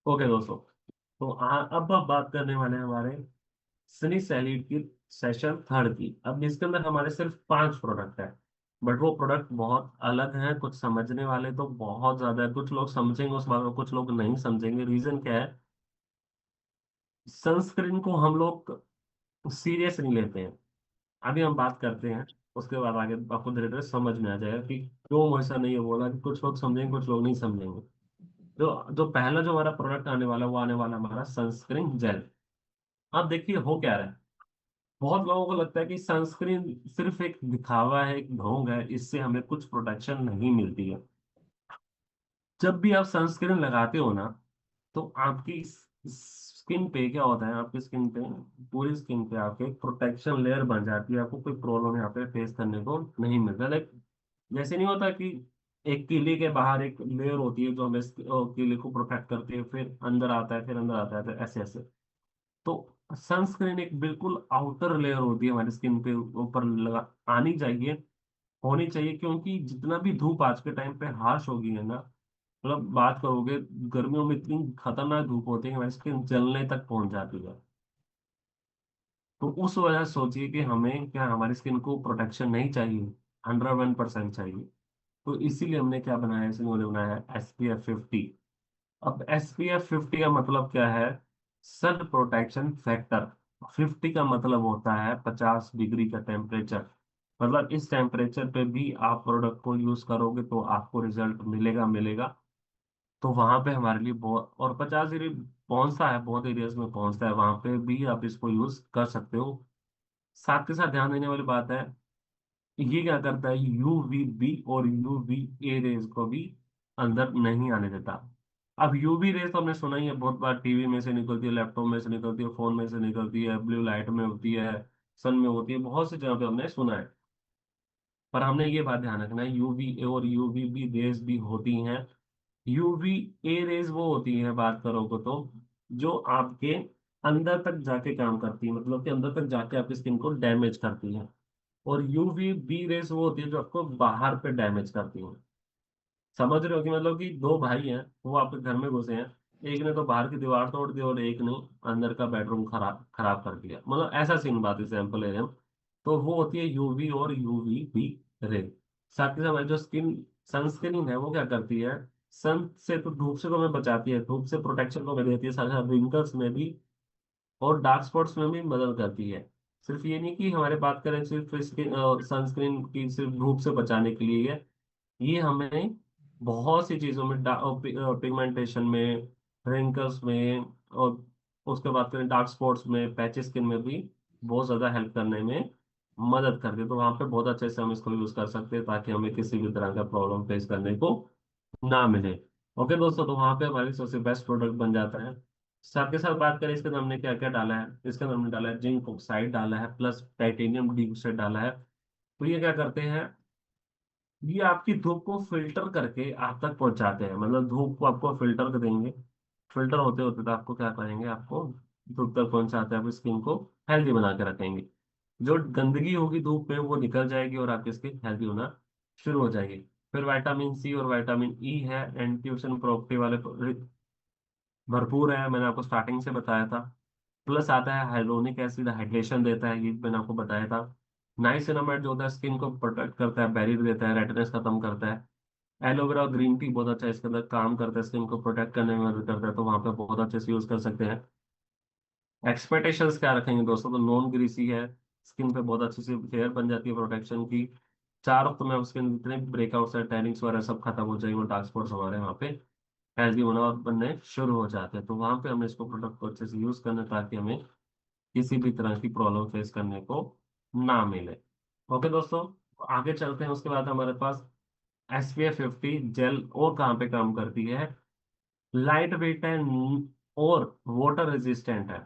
ओके दोस्तों, तो अब आप बात करने वाले हैं हमारे सनी सैलिड की सेशन थर्ड की। अब इसके अंदर हमारे सिर्फ 5 प्रोडक्ट है, बट वो प्रोडक्ट बहुत अलग हैं। कुछ समझने वाले तो बहुत ज्यादा है, कुछ लोग समझेंगे उस बात को, कुछ लोग नहीं समझेंगे। रीजन क्या है, सनस्क्रीन को हम लोग सीरियस नहीं लेते हैं। अभी हम बात करते हैं, उसके बाद आगे आपको धीरे धीरे समझ में आ जाएगा कि क्यों ऐसा नहीं है बोला, कि कुछ लोग समझेंगे कुछ लोग नहीं समझेंगे। जो जो पहला जो हमारा प्रोडक्ट आने वाला है, वो आने वाला हमारा सनस्क्रीन जेल। अब देखिए हो क्या रहा है, बहुत लोगों को लगता है कि सनस्क्रीन सिर्फ एक दिखावा है, एक ढोंग है, इससे हमें कुछ प्रोटेक्शन नहीं मिलती है। जब भी आप सनस्क्रीन लगाते हो ना, तो आपकी स्किन पे क्या होता है, आपकी स्किन पे, पूरी स्किन पे आपके एक प्रोटेक्शन लेयर बन जाती है। आपको कोई प्रॉब्लम यहाँ पे फेस करने को नहीं मिलता। लाइक जैसे नहीं होता कि एक किले के बाहर एक लेयर होती है जो हमें किले को प्रोटेक्ट करती है, फिर अंदर आता है, फिर अंदर आता है, तो ऐसे ऐसे। तो सनस्क्रीन एक बिल्कुल आउटर लेयर होती है हमारी स्किन पे ऊपर लगा, आनी चाहिए, होनी चाहिए। क्योंकि जितना भी धूप आज के टाइम पे हार्श होगी है ना, मतलब बात करोगे, गर्मियों में इतनी खतरनाक धूप होती है कि हमारी स्किन जलने तक पहुंच जाती है। तो उस वजह से सोचिए कि हमें क्या, हमारी स्किन को प्रोटेक्शन नहीं चाहिए, 101% चाहिए। तो इसीलिए हमने क्या बनाया है, इसलिए हमने बनाया है SPF 50। अब SPF 50 का मतलब क्या है, सन प्रोटेक्शन फैक्टर। 50 का मतलब होता है 50 डिग्री का टेम्परेचर। मतलब इस टेम्परेचर पे भी आप प्रोडक्ट को यूज करोगे तो आपको रिजल्ट मिलेगा मिलेगा। तो वहां पे हमारे लिए बहुत, और 50 डिग्री पहुंचता है, बहुत एरियाज में पहुंचता है, वहां पे भी आप इसको यूज कर सकते हो। साथ के साथ ध्यान देने वाली बात है, ये क्या करता है, UVB और UVA रेज को भी अंदर नहीं आने देता। अब यूवी रेज तो हमने सुना ही है, बहुत बार टीवी में से निकलती है, लैपटॉप में से निकलती है, फोन में से निकलती है, ब्लू लाइट में होती है, सन में होती है, बहुत सी जगह पे हमने सुना है। पर हमने ये बात ध्यान रखना है, UVA और UVB रेज भी होती हैं। UVA रेज वो होती है, बात करोगे तो, जो आपके अंदर तक जाके काम करती है, मतलब कि अंदर तक जाके आपकी स्किन को डैमेज करती है। और UVB रेस वो होती है जो आपको बाहर पे डैमेज करती है। समझ रहे हो कि मतलब कि दो भाई हैं, वो आपके घर में घुसे हैं, एक ने तो बाहर की दीवार तोड़ दी और एक ने अंदर का बेडरूम खराब खराब कर दिया, मतलब ऐसा सीन, बात एग्जाम्पल ले रहे हैं हम। तो वो होती है UV और UVB रे। साथ ही साथ हमारी जो स्किन सनस्क्रीन है वो क्या करती है, सन से तो, धूप से तो हमें बचाती है, धूप से प्रोटेक्शन को हमें देती है, साथ ही साथ रिंकल्स में भी और डार्क स्पॉट्स में भी मदद करती है। सिर्फ ये नहीं कि हमारे बात करें सिर्फ स्किन सनस्क्रीन की सिर्फ धूप से बचाने के लिए है, ये हमें बहुत सी चीजों में, पिगमेंटेशन में, रिंकल्स में, और उसके बाद करें डार्क स्पॉट्स में, पैची स्किन में भी बहुत ज्यादा हेल्प करने में मदद करती है। तो वहां पे बहुत अच्छे से हम इसको यूज कर सकते हैं ताकि हमें किसी भी तरह का प्रॉब्लम फेस करने को ना मिले। ओके दोस्तों, तो वहां पे हमारी सबसे बेस्ट प्रोडक्ट बन जाता है। साथ के साथ बात करें इसके अंदर हमने क्या क्या डाला है, इसके अंदर हमने डाला है जिंक ऑक्साइड डाला है, प्लस टाइटेनियम डाइऑक्साइड डाला है। तो ये क्या करते हैं, ये आपकी धूप को फिल्टर करके आप तक पहुंचाते हैं, मतलब धूप को आपको फिल्टर कर देंगे। फिल्टर होते होते तो आपको क्या करेंगे, आपको धूप तक पहुंचाते हैं, आपकी स्किन को हेल्दी बना के रखेंगे। जो गंदगी होगी धूप में वो निकल जाएगी और आपकी स्किन हेल्दी होना शुरू हो जाएगी। फिर विटामिन C और विटामिन E है, एंटीऑक्सीडेंट प्रॉपर्टी वाले भरपूर है, मैंने आपको स्टार्टिंग से बताया था। प्लस आता है हाइलोनिक एसिड, हाइड्रेशन देता है, ये मैंने आपको बताया था। नाइसिनामाइड जो होता है स्किन को प्रोटेक्ट करता है, बैरियर देता है, रेडनेस खत्म करता है। एलोवेरा और ग्रीन टी बहुत अच्छा है, इसके अंदर काम करता है, स्किन को प्रोटेक्ट करने में मदद करता है, तो वहां पे बहुत अच्छे से यूज कर सकते हैं। एक्सपेक्टेशंस क्या रखेंगे दोस्तों, तो नॉन ग्रीसी है, स्किन पे बहुत अच्छी सी लेयर बन जाती है प्रोटेक्शन की। 4 हफ्तों में स्किन जितने ब्रेकआउट्स है, टैनिंग्स वगैरह सब खत्म हो जाएंगे, डार्क स्पॉट्स हमारे वहाँ पे हेल्दी होना और बनने शुरू हो जाते हैं। तो वहां पे हमें इसको प्रोडक्ट को अच्छे से यूज करना है ताकि हमें किसी भी तरह की प्रॉब्लम फेस करने को ना मिले। ओके दोस्तों, आगे चलते हैं। उसके बाद हमारे पास SPF 50 जेल और कहाँ पे काम करती है, लाइट वेट है और वाटर रेजिस्टेंट है।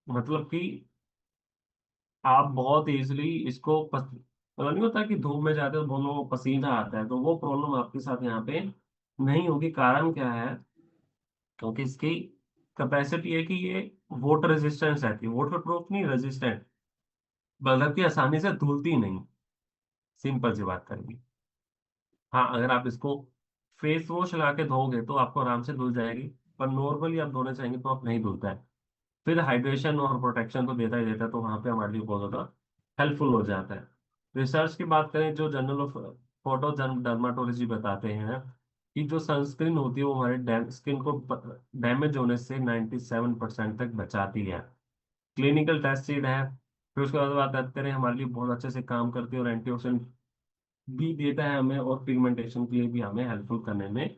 मतलब कि आप बहुत इजीली इसको मतलब नहीं होता कि धूप में जाते हो दोनों को पसीना आता है, तो वो प्रॉब्लम आपके साथ यहाँ पे नहीं होगी। कारण क्या है, क्योंकि इसकी कैपेसिटी है कि ये वाटर रेजिस्टेंस रहती है, वाटर प्रूफ नहीं, रेजिस्टेंट, मतलब कि आसानी से धुलती नहीं। सिंपल सी बात करेंगे। हाँ, अगर आप इसको फेस वॉश लगा के धोगे तो आपको आराम से धुल जाएगी, पर नॉर्मली आप धोना चाहेंगे तो आप नहीं धुलता है। फिर हाइड्रेशन और प्रोटेक्शन तो देता ही देता है, तो वहां पे हमारे लिए बहुत ज्यादा हेल्पफुल हो जाता है। रिसर्च की बात करें, जो जर्नल ऑफ फोटो डर्माटोलॉजी बताते हैं कि जो सनस्क्रीन होती है वो हमारे स्किन को डैमेज होने से 97% तक बचाती है। क्लिनिकल टेस्टेड है। फिर उसके बाद बात करें, हमारे लिए बहुत अच्छे से काम करती है और एंटीऑक्सीडेंट भी देता है हमें, और पिगमेंटेशन के लिए भी हमें हेल्पफुल करने में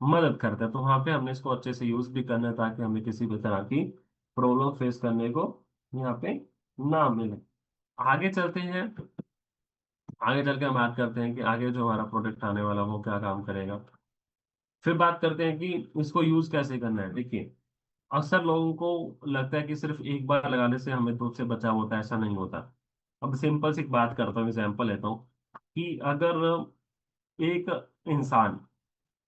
मदद करता है। तो वहाँ पे हमने इसको अच्छे से यूज भी करना है ताकि हमें किसी भी तरह की प्रॉब्लम फेस करने को यहाँ पे ना मिले। आगे चलते हैं। आगे चल के हम बात करते हैं कि आगे जो हमारा प्रोडक्ट आने वाला वो क्या काम करेगा। फिर बात करते हैं कि इसको यूज कैसे करना है। देखिए, अक्सर लोगों को लगता है कि सिर्फ एक बार लगाने से हमें धूप से बचाव होता है, ऐसा नहीं होता। अब सिंपल सी बात करता हूँ, एग्जाम्पल लेता हूँ कि अगर एक इंसान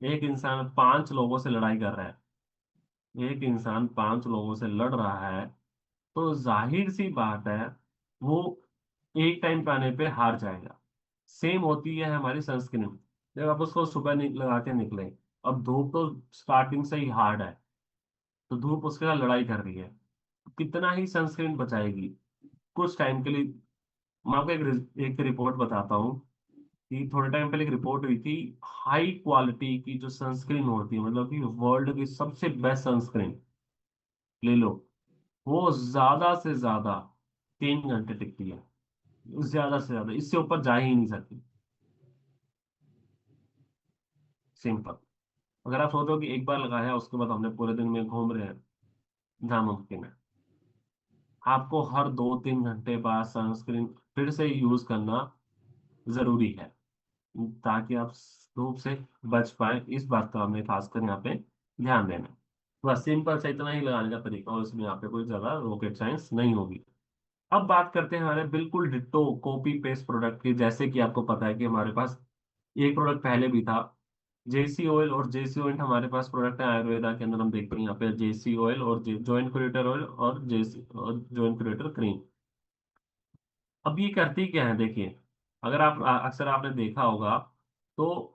एक इंसान 5 लोगों से लड़ाई कर रहा है, एक इंसान 5 लोगों से लड़ रहा है, तो जाहिर सी बात है वो एक टाइम पे आने पे हार जाएगा। सेम होती है हमारी सनस्क्रीन। जब आप उसको सुबह लगा के निकले, अब धूप तो स्टार्टिंग से ही हार्ड है, तो धूप उसके साथ लड़ाई कर रही है, कितना ही सनस्क्रीन बचाएगी कुछ टाइम के लिए। मैं आपको एक रिपोर्ट बताता हूँ कि थोड़े टाइम पहले एक रिपोर्ट हुई थी। हाई क्वालिटी की जो सनस्क्रीन होती है, मतलब कि वर्ल्ड की सबसे बेस्ट सनस्क्रीन ले लो, वो ज्यादा से ज्यादा 3 घंटे टिकती है। ज्यादा से ज्यादा इससे ऊपर जा ही नहीं सकती। सिंपल। अगर आप सोचो कि एक बार लगाया उसके बाद हमने पूरे दिन में घूम रहे हैं, नामुमकिन है। आपको हर 2-3 घंटे बाद सनस्क्रीन फिर से यूज करना जरूरी है, ताकि आप धूप से बच पाए। इस बात का हमें खासकर यहाँ पे ध्यान देना है। बस सिंपल से इतना ही लगाने का तरीका, और इसमें यहाँ पे कोई ज्यादा रॉकेट साइंस नहीं होगी। अब बात करते हैं हमारे बिल्कुल डिट्टो कॉपी पेस्ट प्रोडक्ट की। जैसे कि आपको पता है कि हमारे पास एक प्रोडक्ट पहले भी था, जेसी ऑयल और जेसी ऑइंट। हमारे पास प्रोडक्ट है आयुर्वेदा के अंदर, हम देखते हैं यहाँ पे जेसी ऑयल और जॉइंट क्रिएटर ऑयल और जेसी और जॉइंट क्रिएटर क्रीम। अब ये करती क्या है, देखिए, अगर आप अक्सर आपने देखा होगा तो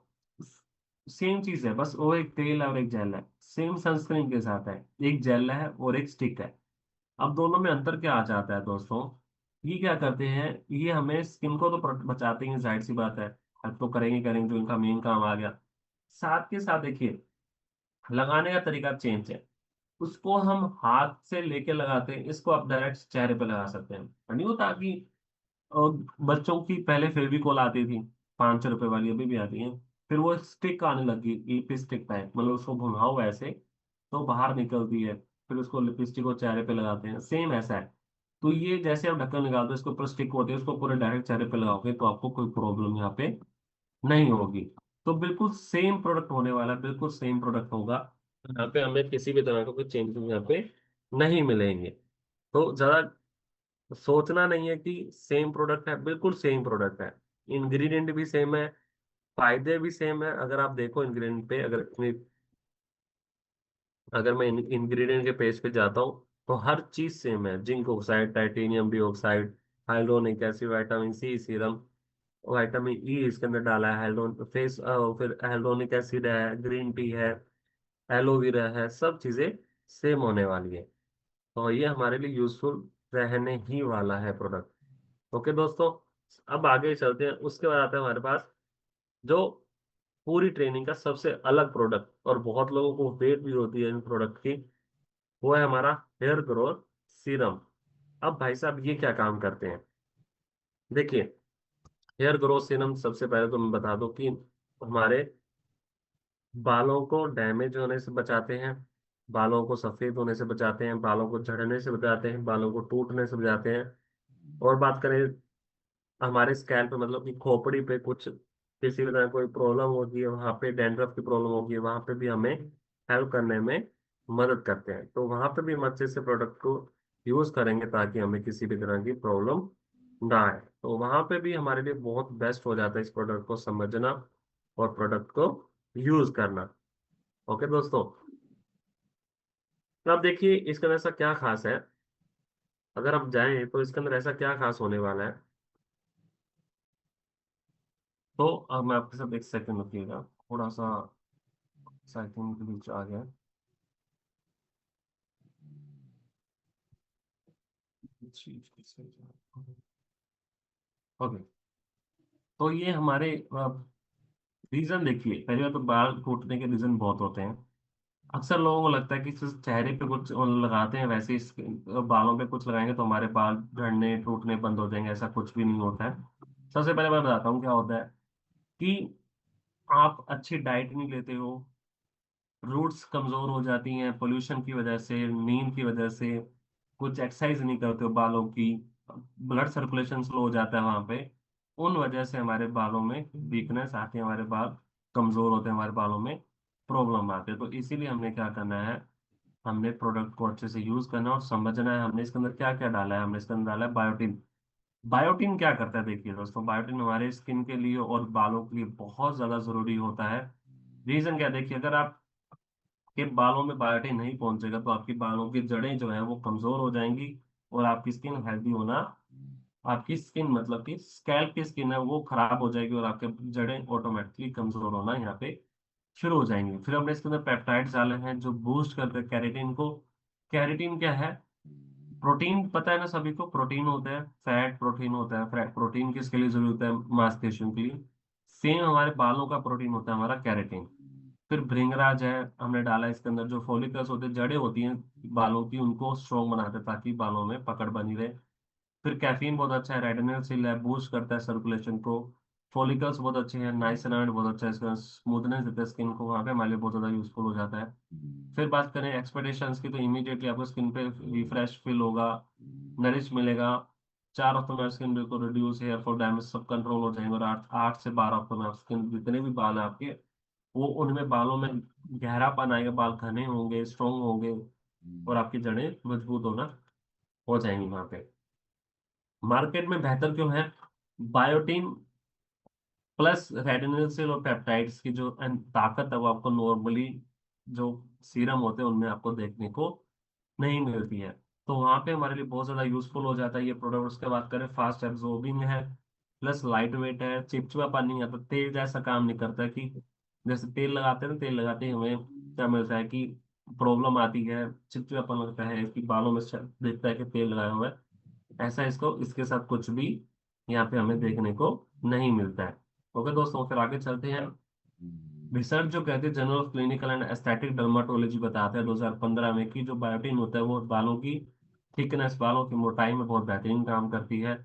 सेम चीज है, बस वो एक तेल है और एक जेल है, सेम सनस्क्रीन के साथ है। एक जेल है और एक स्टिक है। अब दोनों में अंतर क्या आ जाता है दोस्तों, ये क्या करते हैं, ये हमें स्किन को तो बचाते हैं, जाहिर सी बात है, हेल्प तो करेंगे करेंगे, जो इनका मेन काम आ गया। साथ के साथ देखिए, लगाने का तरीका चेंज है। उसको हम हाथ से लेके लगाते हैं, इसको आप डायरेक्ट चेहरे पे लगा सकते हैं। नहीं होता कि और बच्चों की पहले फेविकोल आती थी, 500 रुपए वाली, अभी भी आती है। फिर वो स्टिक आने लगी, लिपस्टिक टाइप, मतलब उसको घुमाओ ऐसे तो बाहर निकलती है। फिर उसको लिपस्टिक को चेहरे पे लगाते हैं, सेम ऐसा है। तो ये जैसे आप ढक्कन निकालते हो, इसके ऊपर स्टिक होती है, उसको पूरे डायरेक्ट चेहरे पे लगाओगे तो आपको कोई प्रॉब्लम यहाँ पे नहीं होगी। तो बिल्कुल सेम प्रोडक्ट होने वाला है, बिल्कुल सेम प्रोडक्ट होगा। यहाँ पे हमें किसी भी तरह का कोई चेंजेस यहाँ पे नहीं मिलेंगे। तो ज्यादा सोचना नहीं है कि सेम प्रोडक्ट है, बिल्कुल सेम प्रोडक्ट है। इंग्रेडिएंट भी सेम है, फायदे भी सेम है। अगर आप देखो इंग्रेडिएंट पे, अगर मैं इंग्रेडिएंट के पेज पे जाता हूँ तो हर चीज सेम है। Zinc oxide, titanium dioxide, hyaluronic acid, vitamin C serum, vitamin E इसके अंदर डाला है, फिर हाइड्रोनिक एसिड है, ग्रीन टी है, एलोवेरा है, सब चीजें सेम होने वाली है। तो ये हमारे लिए यूजफुल रहने ही वाला है प्रोडक्ट। ओके दोस्तों, अब आगे चलते हैं। उसके बाद आता है हमारे पास जो पूरी ट्रेनिंग का सबसे अलग प्रोडक्ट, और बहुत लोगों को वेट भी होती है इन प्रोडक्ट की, वो है हमारा हेयर ग्रोथ सीरम। अब भाई साहब ये क्या काम करते हैं, देखिए, हेयर ग्रोथ सीरम सबसे पहले तो मैं बता दूं कि हमारे बालों को डैमेज होने से बचाते हैं, बालों को सफेद होने से बचाते हैं, बालों को झड़ने से बचाते हैं, बालों को टूटने से बचाते हैं। और बात करें हमारे स्कैल्प पे, मतलब कि खोपड़ी पे कुछ किसी भी तरह कोई प्रॉब्लम होती है वहां पे, डैंड्रफ की प्रॉब्लम होगी वहां पे भी हमें हेल्प करने में मदद करते हैं। तो वहां पे भी हम अच्छे से प्रोडक्ट को यूज करेंगे ताकि हमें किसी भी तरह की प्रॉब्लम ना आए। तो वहां पे भी हमारे लिए बहुत बेस्ट हो जाता है इस प्रोडक्ट को समझना और प्रोडक्ट को यूज करना। ओके दोस्तों, तो अब देखिए इसके अंदर ऐसा क्या खास है, अगर आप जाएं तो इसके अंदर ऐसा क्या खास होने वाला है। तो अब मैं आपके साथ एक सेकंड रुकिएगा, थोड़ा सा सेकंड के बीच आ गया। ओके, तो ये हमारे रीजन देखिए, पहली बात तो बाल टूटने के रीजन बहुत होते हैं। अक्सर लोगों को लगता है कि सिर्फ चेहरे पे कुछ लगाते हैं, वैसे ही बालों पे कुछ लगाएंगे तो हमारे बाल झड़ने टूटने बंद हो जाएंगे, ऐसा कुछ भी नहीं होता है। सबसे पहले मैं बताता हूँ क्या होता है कि आप अच्छी डाइट नहीं लेते हो, रूट्स कमजोर हो जाती हैं पोल्यूशन की वजह से, नींद की वजह से, कुछ एक्सरसाइज नहीं करते हो बालों की, ब्लड सर्कुलेशन स्लो हो जाता है वहां पे, उन वजह से हमारे बालों में वीकनेस आती है, हमारे बाल कमजोर होते हैं, हमारे बालों में प्रॉब्लम आते हैं। तो इसीलिए हमने क्या करना है, हमने प्रोडक्ट को अच्छे से यूज करना है और समझना है हमने इसके अंदर क्या क्या डाला है। हमने इसके अंदर डाला है बायोटिन। बायोटिन क्या करता है देखिए दोस्तों, बायोटिन हमारे स्किन के लिए और बालों के लिए बहुत ज्यादा जरूरी होता है। रीजन क्या है? देखिए, अगर आप के बालों में बायोटिन नहीं पहुंचेगा तो आपकी बालों की जड़ें जो है वो कमजोर हो जाएंगी और आपकी स्किन हेल्दी होना, आपकी स्किन मतलब कि स्कैल्प की स्किन है वो खराब हो जाएगी और आपके जड़ें ऑटोमेटिकली कमजोर होना यहाँ पे शुरू हो जाएंगी। फिर हमने इसके अंदर पेप्टाइड्स डाले हैं जो बूस्ट करते हैं कैरेटिन को। कैरेटिन क्या है? प्रोटीन, पता है ना सभी को, प्रोटीन होता है, फैट प्रोटीन होता है। फैट प्रोटीन किसके लिए जरूरी होता है? मांसपेशियों के लिए। सेम हमारे बालों का प्रोटीन होता है हमारा कैरेटिन। फिर भृंगराज है हमने डाला इसके अंदर, जो फॉलिकल्स होते हैं, जड़ें होती हैं बालों की, उनको स्ट्रॉन्ग बनाते हैं ताकि बालों में पकड़ बनी रहे। फिर कैफीन बहुत अच्छा है, रेटिनल सील है, बूस्ट करता है सर्कुलेशन को। फॉलिकल्स बहुत अच्छे हैं, नाइसिनामाइड बहुत अच्छा है, इसका स्मूथनेस देता है स्किन को, वहाँ पे हमारे लिए बहुत ज्यादा यूजफुल हो जाता है। फिर बात करें एक्सपेक्टेशंस की, तो इमीडिएटली आपको स्किन पे रिफ्रेश फील होगा, नरिश मिलेगा। 4 हफ्तों में स्किन बिल्कुल रिड्यूस, हेयर फॉल डैमेज सब कंट्रोल हो जाएंगे और 8 से 12 हफ्तों में आप स्किन, जितने भी बाल हैं आपके, वो उनमें बालों में गहरापन आएगा, बाल घने होंगे, स्ट्रोंग होंगे और आपकी जड़ें मजबूत होना हो जाएंगी वहां पे। मार्केट में बेहतर क्यों है? बायोटीन प्लस रेटिनोल और पेप्टाइड्स की जो ताकत है वो आपको नॉर्मली जो सीरम होते हैं उनमें आपको देखने को नहीं मिलती है। तो वहां पे हमारे लिए बहुत ज्यादा यूजफुल हो जाता है ये प्रोडक्ट। उसके बाद करें, फास्ट एब्जॉर्बिंग है, प्लस लाइट वेट है, चिपचिपापन नहीं आता, तेल जैसा काम नहीं करता कि जैसे तेल लगाते हैं ना, तेल लगाते ही हमें क्या मिलता है कि प्रॉब्लम आती है, चिपचिपापन लगता है कि बालों में दिखता है कि तेल लगाया हुआ है। ऐसा इसको, इसके साथ कुछ भी यहाँ पे हमें देखने को नहीं मिलता है। ओके दोस्तों, फिर आगे चलते हैं। रिसर्च जो कहते हैं, journal of clinical and aesthetic dermatology बताता है 2015 में कि जो बायोटिन होता है वो बालों की थिकनेस, बालों की मोटाई में बहुत बेहतरीन काम करती है।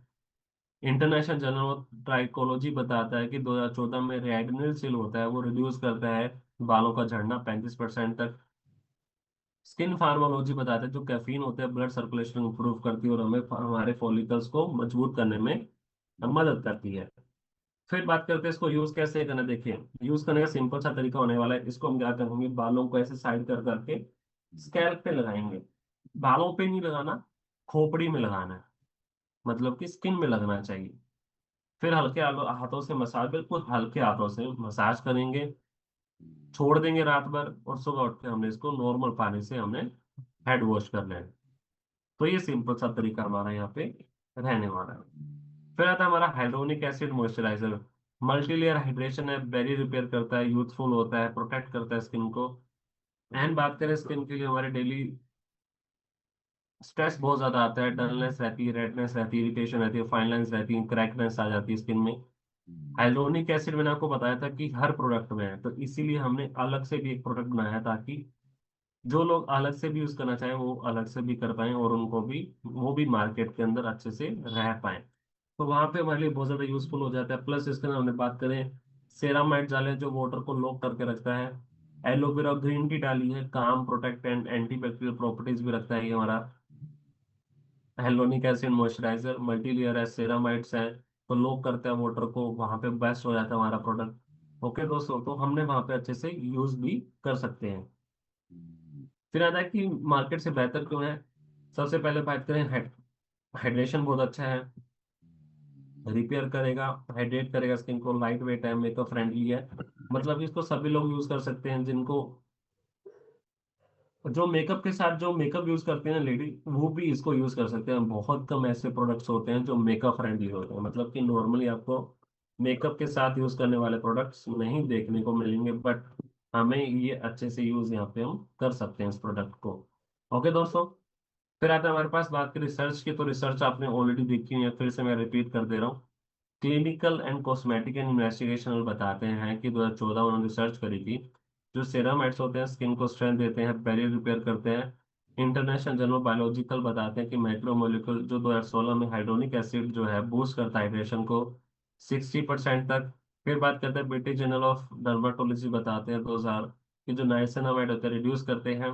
इंटरनेशनल जर्नल ऑफ ट्राइकोलॉजी बताता है कि 2014 में रेडनिल सील होता है वो रिड्यूस करता है बालों का झड़ना 35% तक। स्किन फार्माकोलॉजी बताता है जो कैफीन होता है ब्लड सर्कुलेशन इंप्रूव करती है और हमें हमारे फॉलिकल्स को मजबूत करने में मदद करती है। फिर बात करते हैं इसको यूज कैसे करना। देखिए, यूज करने का सिंपल सा तरीका होने वाला है। इसको हम क्या करेंगे, बालों को ऐसे साइड कर करके स्कैल्प पे लगाएंगे। बालों पे नहीं लगाना, खोपड़ी में लगाना है, मतलब कि स्किन में लगना चाहिए। फिर हल्के हाथों से मसाज, बिल्कुल हल्के हाथों से मसाज करेंगे, छोड़ देंगे रात भर और सुबह उठ के हमने इसको नॉर्मल पानी से हमने हेड वॉश कर लेना है। तो ये सिंपल सा तरीका हमारा यहाँ पे रहने वाला है। फिर आता है हमारा hydronic acid moisturiser. Multi layer hydration है, बैरियर रिपेयर करता है, यूथफुल होता है, प्रोटेक्ट करता है स्किन को। एंड बात करें स्किन के लिए, हमारे डेली स्ट्रेस बहुत ज्यादा आता है, डलनेस रहती है, रेडनेस रहती है, इरिटेशन रहती है, फाइन लाइंस रहती है, क्रैकनेस आ जाती है स्किन में। हाइड्रोनिक एसिड मैंने आपको बताया था कि हर प्रोडक्ट में है, तो इसीलिए हमने अलग से भी एक प्रोडक्ट बनाया है ताकि जो लोग अलग से भी यूज करना चाहें वो अलग से भी कर पाए और उनको भी, वो भी मार्केट के अंदर अच्छे से रह पाए। तो वहां पे हमारे लिए बहुत ज्यादा यूजफुल हो जाता है। प्लस इसके अंदर हमने बात करें, सेरामाइड डाले जो वाटर को लॉक करके रखता है। एलोवेरा ग्रीन टी डाली है, काम प्रोटेक्ट एंड एंटीबैक्टीरियल प्रॉपर्टीज भी रखता है ये हमारा। हेलोनिक एसिड मॉइस्चराइजर, मल्टी लेयर है, सेरामाइड्स है, तो लोग करते हैं वाटर को, वहां पे बेस्ट हो जाता है हमारा प्रोडक्ट। ओके दोस्तों, तो हमने वहां पे अच्छे से यूज भी कर सकते हैं। फिर आता है कि मार्केट से बेहतर क्यों है। सबसे पहले बात करें, हाइड्रेशन बहुत अच्छा है, रिपेयर करेगा, हाइड्रेट करेगा स्किन को, लाइट वेट है, मेकअप फ्रेंडली है। मतलब इसको सभी लोग यूज कर सकते हैं, जिनको जो मेकअप के साथ जो मेकअप यूज करते हैं लेडी, वो भी इसको यूज कर सकते हैं। बहुत कम ऐसे प्रोडक्ट्स होते हैं जो मेकअप फ्रेंडली होते हैं, मतलब कि नॉर्मली आपको मेकअप के साथ यूज करने वाले प्रोडक्ट्स नहीं देखने को मिलेंगे, बट हमें ये अच्छे से यूज यहाँ पे हम कर सकते हैं इस प्रोडक्ट को। ओके दोस्तों, फिर आता है हमारे पास बात की रिसर्च की। तो रिसर्च आपने ऑलरेडी देखी है, फिर से मैं रिपीट कर दे रहा हूँ। Clinical and cosmetic and investigation बताते हैं कि 2014 उन्होंने रिसर्च करी थी। जो सेरामाइड्स होते हैं स्किन को स्ट्रेंथ देते हैं, बैरियर रिपेयर करते हैं। इंटरनेशनल जर्नल बायोलॉजिकल बताते हैं कि माइक्रोमोलिक्यूल जो 2016 में हाइड्रोनिक एसिड जो है बूस्ट करता है हाइड्रेशन को 60% तक। फिर बात करते हैं ब्रिटिश जर्नल ऑफ डर्माटोलॉजी बताते हैं 2000 कि जो नाइसिनामाइड होते हैं रिड्यूस करते हैं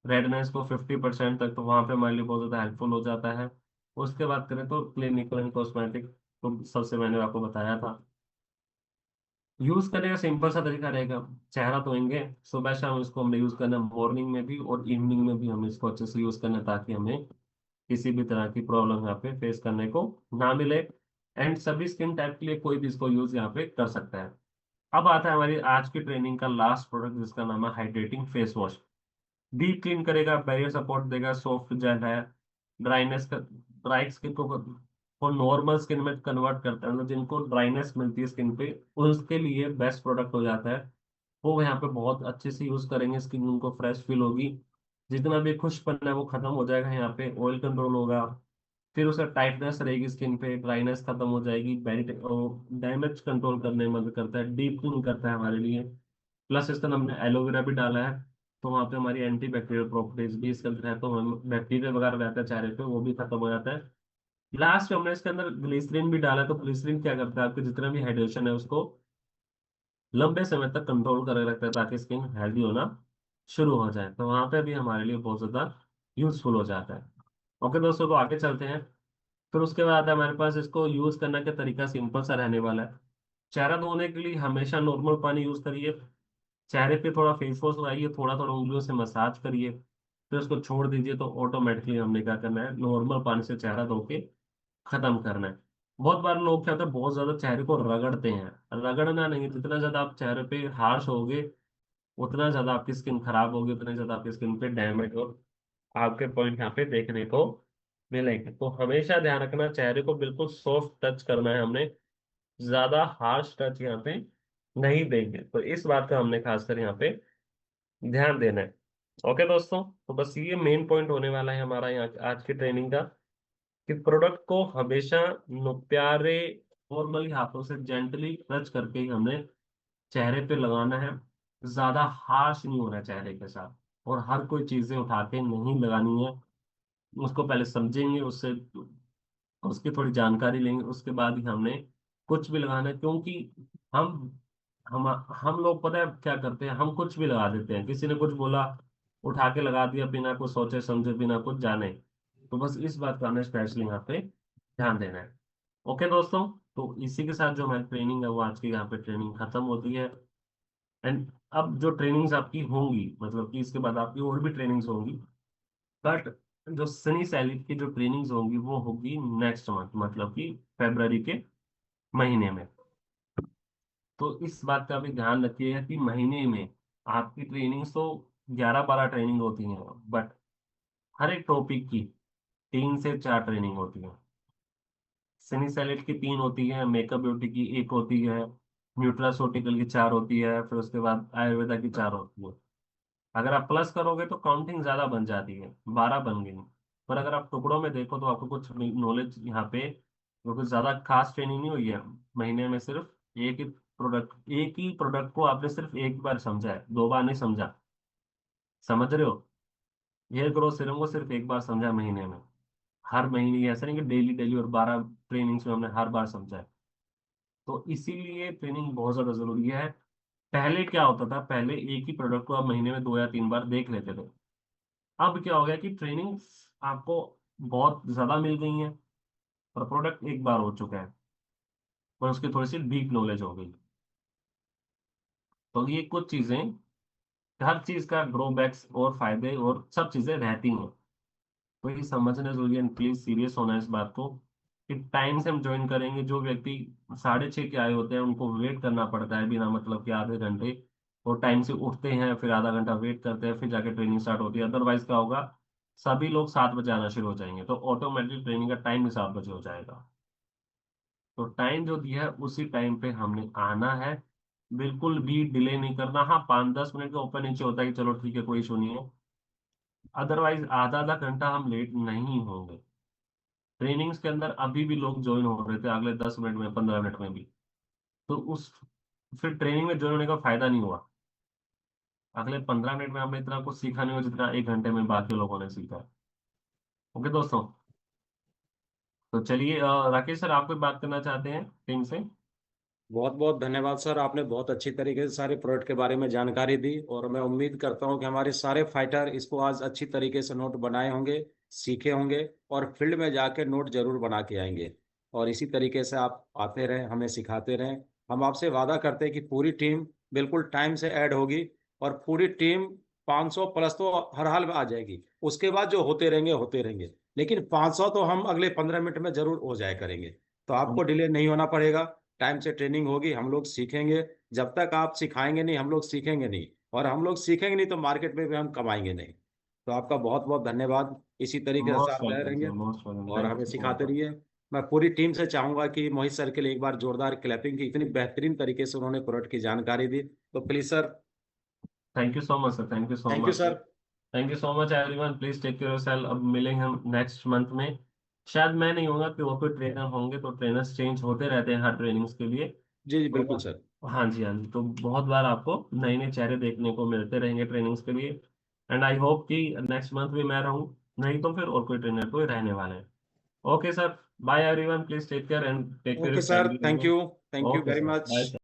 रेडनेस को 50% तक, तो वहां पे हमारे लिए बहुत ज्यादा हेल्पफुल हो जाता है। उसके बाद करें तो क्लिनिकल एंड कॉस्मेटिक, तो सबसे मैंने आपको बताया था। यूज करने का सिंपल सा तरीका रहेगा, चेहरा धोएंगे सुबह शाम, इसको हमने यूज करना मॉर्निंग में भी और इवनिंग में भी, हमें इसको अच्छे से यूज करना है, ताकि हमें किसी भी तरह की प्रॉब्लम यहाँ पे फेस करने को ना मिले। एंड सभी स्किन टाइप के लिए कोई भी इसको यूज यहाँ पे कर सकता है। अब आता है हमारी आज की ट्रेनिंग का लास्ट प्रोडक्ट, जिसका नाम है hydrating face wash. Deep clean करेगा, बैरियर सपोर्ट देगा, सॉफ्ट जेल है, ड्राइनेस का ड्राई स्किन को नॉर्मल स्किन में कन्वर्ट करता है, मतलब जिनको ड्राइनेस मिलती है स्किन पे उसके लिए बेस्ट प्रोडक्ट हो जाता है। वो यहाँ पे बहुत अच्छे से यूज करेंगे, स्किन उनको फ्रेश फील होगी, जितना भी खुशपन है वो खत्म हो जाएगा, यहाँ पे ऑयल कंट्रोल होगा। फिर उसका टाइटनेस रहेगी स्किन पे, ड्राइनेस खत्म हो जाएगी, डैमेज कंट्रोल करने में मदद करता है, डीप क्लीन करता है हमारे लिए। प्लस इसके अंदर हमने एलोवेरा भी डाला है, तो वहाँ पे हमारी एंटी बैक्टीरियल प्रॉपर्टीज भी इसके अंदर है, तो हम बैक्टीरिया वगैरह रहता है चेहरे पे वो भी खत्म हो जाता है। लास्ट में हमने इसके अंदर ग्लिसरीन भी डाला है, तो ग्लिसरीन क्या करता है, आपके जितना भी हाइड्रेशन है उसको लंबे समय तक कंट्रोल करे रखता है, ताकि स्किन हेल्दी होना शुरू हो जाए, तो वहाँ पे भी हमारे लिए बहुत ज्यादा यूजफुल हो जाता है। ओके दोस्तों, तो आगे चलते हैं। फिर उसके बाद हमारे पास इसको यूज करने का तरीका सिंपल सा रहने वाला है। चेहरा धोने के लिए हमेशा नॉर्मल पानी यूज करिए, चेहरे पे थोड़ा फेस वॉश लगाइए, थोड़ा थोड़ा उंगलियों से मसाज करिए, फिर उसको छोड़ दीजिए, तो ऑटोमेटिकली हमने क्या करना है, नॉर्मल पानी से चेहरा धो के खत्म करना है। बहुत बार लोग क्या होता है, बहुत ज्यादा चेहरे को रगड़ते हैं। रगड़ना नहीं, जितना ज्यादा आप चेहरे पे हार्श होगे उतना ज्यादा आपकी स्किन खराब होगी, उतने ज्यादा आपकी स्किन पे डैमेज और आपके पॉइंट यहाँ पे देखने को मिलेंगे। तो हमेशा ध्यान रखना, चेहरे को बिल्कुल सॉफ्ट टच करना है हमने, ज्यादा हार्श टच यहाँ पे नहीं देंगे, तो इस बात का हमने खासकर यहाँ पे ध्यान देना है। ओके दोस्तों, तो बस ये मेन पॉइंट होने वाला है हमारा यहाँ आज की ट्रेनिंग का, कि प्रोडक्ट को हमेशा प्यारे नॉर्मली हाथों से जेंटली टच करके ही हमने चेहरे पे लगाना है। ज्यादा हार्श नहीं होना चेहरे के साथ, और हर कोई चीजें उठा के नहीं लगानी है। उसको पहले समझेंगे, उससे उसकी थोड़ी जानकारी लेंगे, उसके बाद ही हमने कुछ भी लगाना है। क्योंकि हम हम हम लोग पता है क्या करते हैं, हम कुछ भी लगा देते हैं, किसी ने कुछ बोला उठा के लगा दिया बिना कुछ सोचे समझे, बिना कुछ जाने। तो बस इस बात का हमें स्पेशली यहाँ पे ध्यान देना है। ओके दोस्तों, तो इसी के साथ जो हमारी ट्रेनिंग है वो आज की यहाँ पे ट्रेनिंग खत्म होती है। एंड अब जो ट्रेनिंग्स आपकी होंगी, मतलब कि इसके बाद आपकी और भी ट्रेनिंग्स होंगी, बट जो सनी सैलिड की जो ट्रेनिंग्स होंगी वो होगी नेक्स्ट मंथ, मतलब कि फरवरी के महीने में। तो इस बात का भी ध्यान रखिएगा कि महीने में आपकी ट्रेनिंग्स तो 11-12 ट्रेनिंग होती हैं, बट हर एक टॉपिक की 3 से 4 ट्रेनिंग होती है। सनी सैलिड की 3 होती है, मेकअप ब्यूटी की 1 होती है, न्यूट्रासॉटिकल की 4 होती है, फिर उसके बाद आयुर्वेदा की 4 होती है। अगर आप प्लस करोगे तो काउंटिंग ज्यादा बन जाती है, 12 बन गई। पर अगर आप टुकड़ों में देखो तो आपको कुछ नॉलेज यहाँ पे, वो कुछ ज्यादा खास ट्रेनिंग नहीं हुई है। महीने में सिर्फ एक ही प्रोडक्ट को आपने सिर्फ एक बार समझा है, 2 बार नहीं समझा। समझ रहे हो, हेयर ग्रोथ सीरम को सिर्फ एक बार समझा महीने में। हर महीने ऐसा नहीं कि डेली डेली और 12 ट्रेनिंग्स में हमने हर बार समझा है। तो इसीलिए ट्रेनिंग बहुत ज्यादा जरूरी है। पहले क्या होता था, पहले एक ही प्रोडक्ट को आप महीने में 2 या 3 बार देख लेते थे। अब क्या हो गया कि ट्रेनिंग्स आपको बहुत ज्यादा मिल गई हैं और प्रोडक्ट एक बार हो चुका है। और उसकी थोड़ी सी डीप नॉलेज हो गई। तो ये कुछ चीजें, हर चीज का ड्रॉबैक्स और फायदे और सब चीजें रहती हैं। तो ये समझना जरूरी है, प्लीज सीरियस होना है इस बात को कि टाइम से हम ज्वाइन करेंगे। जो व्यक्ति 6:30 के आए होते हैं उनको वेट करना पड़ता है बिना मतलब के आधे घंटे, और टाइम से उठते हैं फिर आधा घंटा वेट करते हैं फिर जाके ट्रेनिंग स्टार्ट होती है। अदरवाइज क्या होगा, सभी लोग 7 बजे आना शुरू हो जाएंगे तो ऑटोमेटिक ट्रेनिंग का टाइम भी 7 बजे हो जाएगा। तो टाइम जो दिया है उसी टाइम पे हमने आना है, बिल्कुल भी डिले नहीं करना। हाँ, 5-10 मिनट का ऊपर नीचे होता है कि चलो ठीक है कोई इशू नहीं है, अदरवाइज आधा आधा घंटा हम लेट नहीं होंगे। ट्रेनिंग्स के अंदर अभी भी लोग ज्वाइन हो रहे थे अगले 10 मिनट में, 15 मिनट में भी। तो उस फिर ट्रेनिंग में ज्वाइन होने का फायदा नहीं हुआ। अगले 15 मिनट में हमने इतना कुछ सीखा नहीं हुआ जितना 1 घंटे में बाकी लोगों ने सीखा है। ओके दोस्तों, तो चलिए राकेश सर, आप कोई बात करना चाहते हैं टीम से? बहुत बहुत धन्यवाद सर, आपने बहुत अच्छी तरीके से सारे प्रोडक्ट के बारे में जानकारी दी, और मैं उम्मीद करता हूं कि हमारे सारे फाइटर इसको आज अच्छी तरीके से नोट बनाए होंगे, सीखे होंगे, और फील्ड में जाके नोट जरूर बना के आएंगे। और इसी तरीके से आप आते रहें, हमें सिखाते रहें। हम आपसे वादा करते हैं कि पूरी टीम बिल्कुल टाइम से ऐड होगी, और पूरी टीम 500 प्लस तो हर हाल में आ जाएगी। उसके बाद जो होते रहेंगे होते रहेंगे, लेकिन 500 तो हम अगले 15 मिनट में जरूर हो जाया करेंगे। तो आपको डिले नहीं होना पड़ेगा, टाइम से ट्रेनिंग होगी, हम लोग सीखेंगे। जब तक आप सिखाएंगे नहीं हम लोग सीखेंगे नहीं, और हम लोग सीखेंगे नहीं तो मार्केट में भी हम कमाएंगे नहीं। तो आपका बहुत बहुत धन्यवाद, इसी तरीके से मोस्ट आप रहे वेलकम रहेंगे सर, मोस्ट वेलकम, और थैंक हमें यू सो सिखाते मच। रहिए। मैं पूरी टीम से चाहूंगा कि मोहित सर के लिए एक बार जोरदार क्लैपिंग की, इतनी बेहतरीन तरीके से उन्होंने प्रोडक्ट की जानकारी दी। तो please sir. Thank you so much sir, thank you so thank you much. Sir. Thank you so much everyone, please take care yourself. अब मिलेंगे हम नेक्स्ट मंथ में। शायद मैं नहीं होगा कि और कोई ट्रेनर होंगे, तो ट्रेनर्स चेंज होते रहते हैं हर ट्रेनिंग्स के लिए। जी जी बिल्कुल तो सर। हाँ जी, हाँ जी, तो बहुत बार आपको नए नए चेहरे देखने को मिलते रहेंगे ट्रेनिंग्स के लिए। एंड आई होप कि नेक्स्ट मंथ भी मैं रहूँ, नहीं तो फिर और कोई ट्रेनर कोई रहने वाले हैं। Okay sir, bye everyone, please take care and take care okay your sir, family thank members. You. Thank you okay very sir, much. Bye.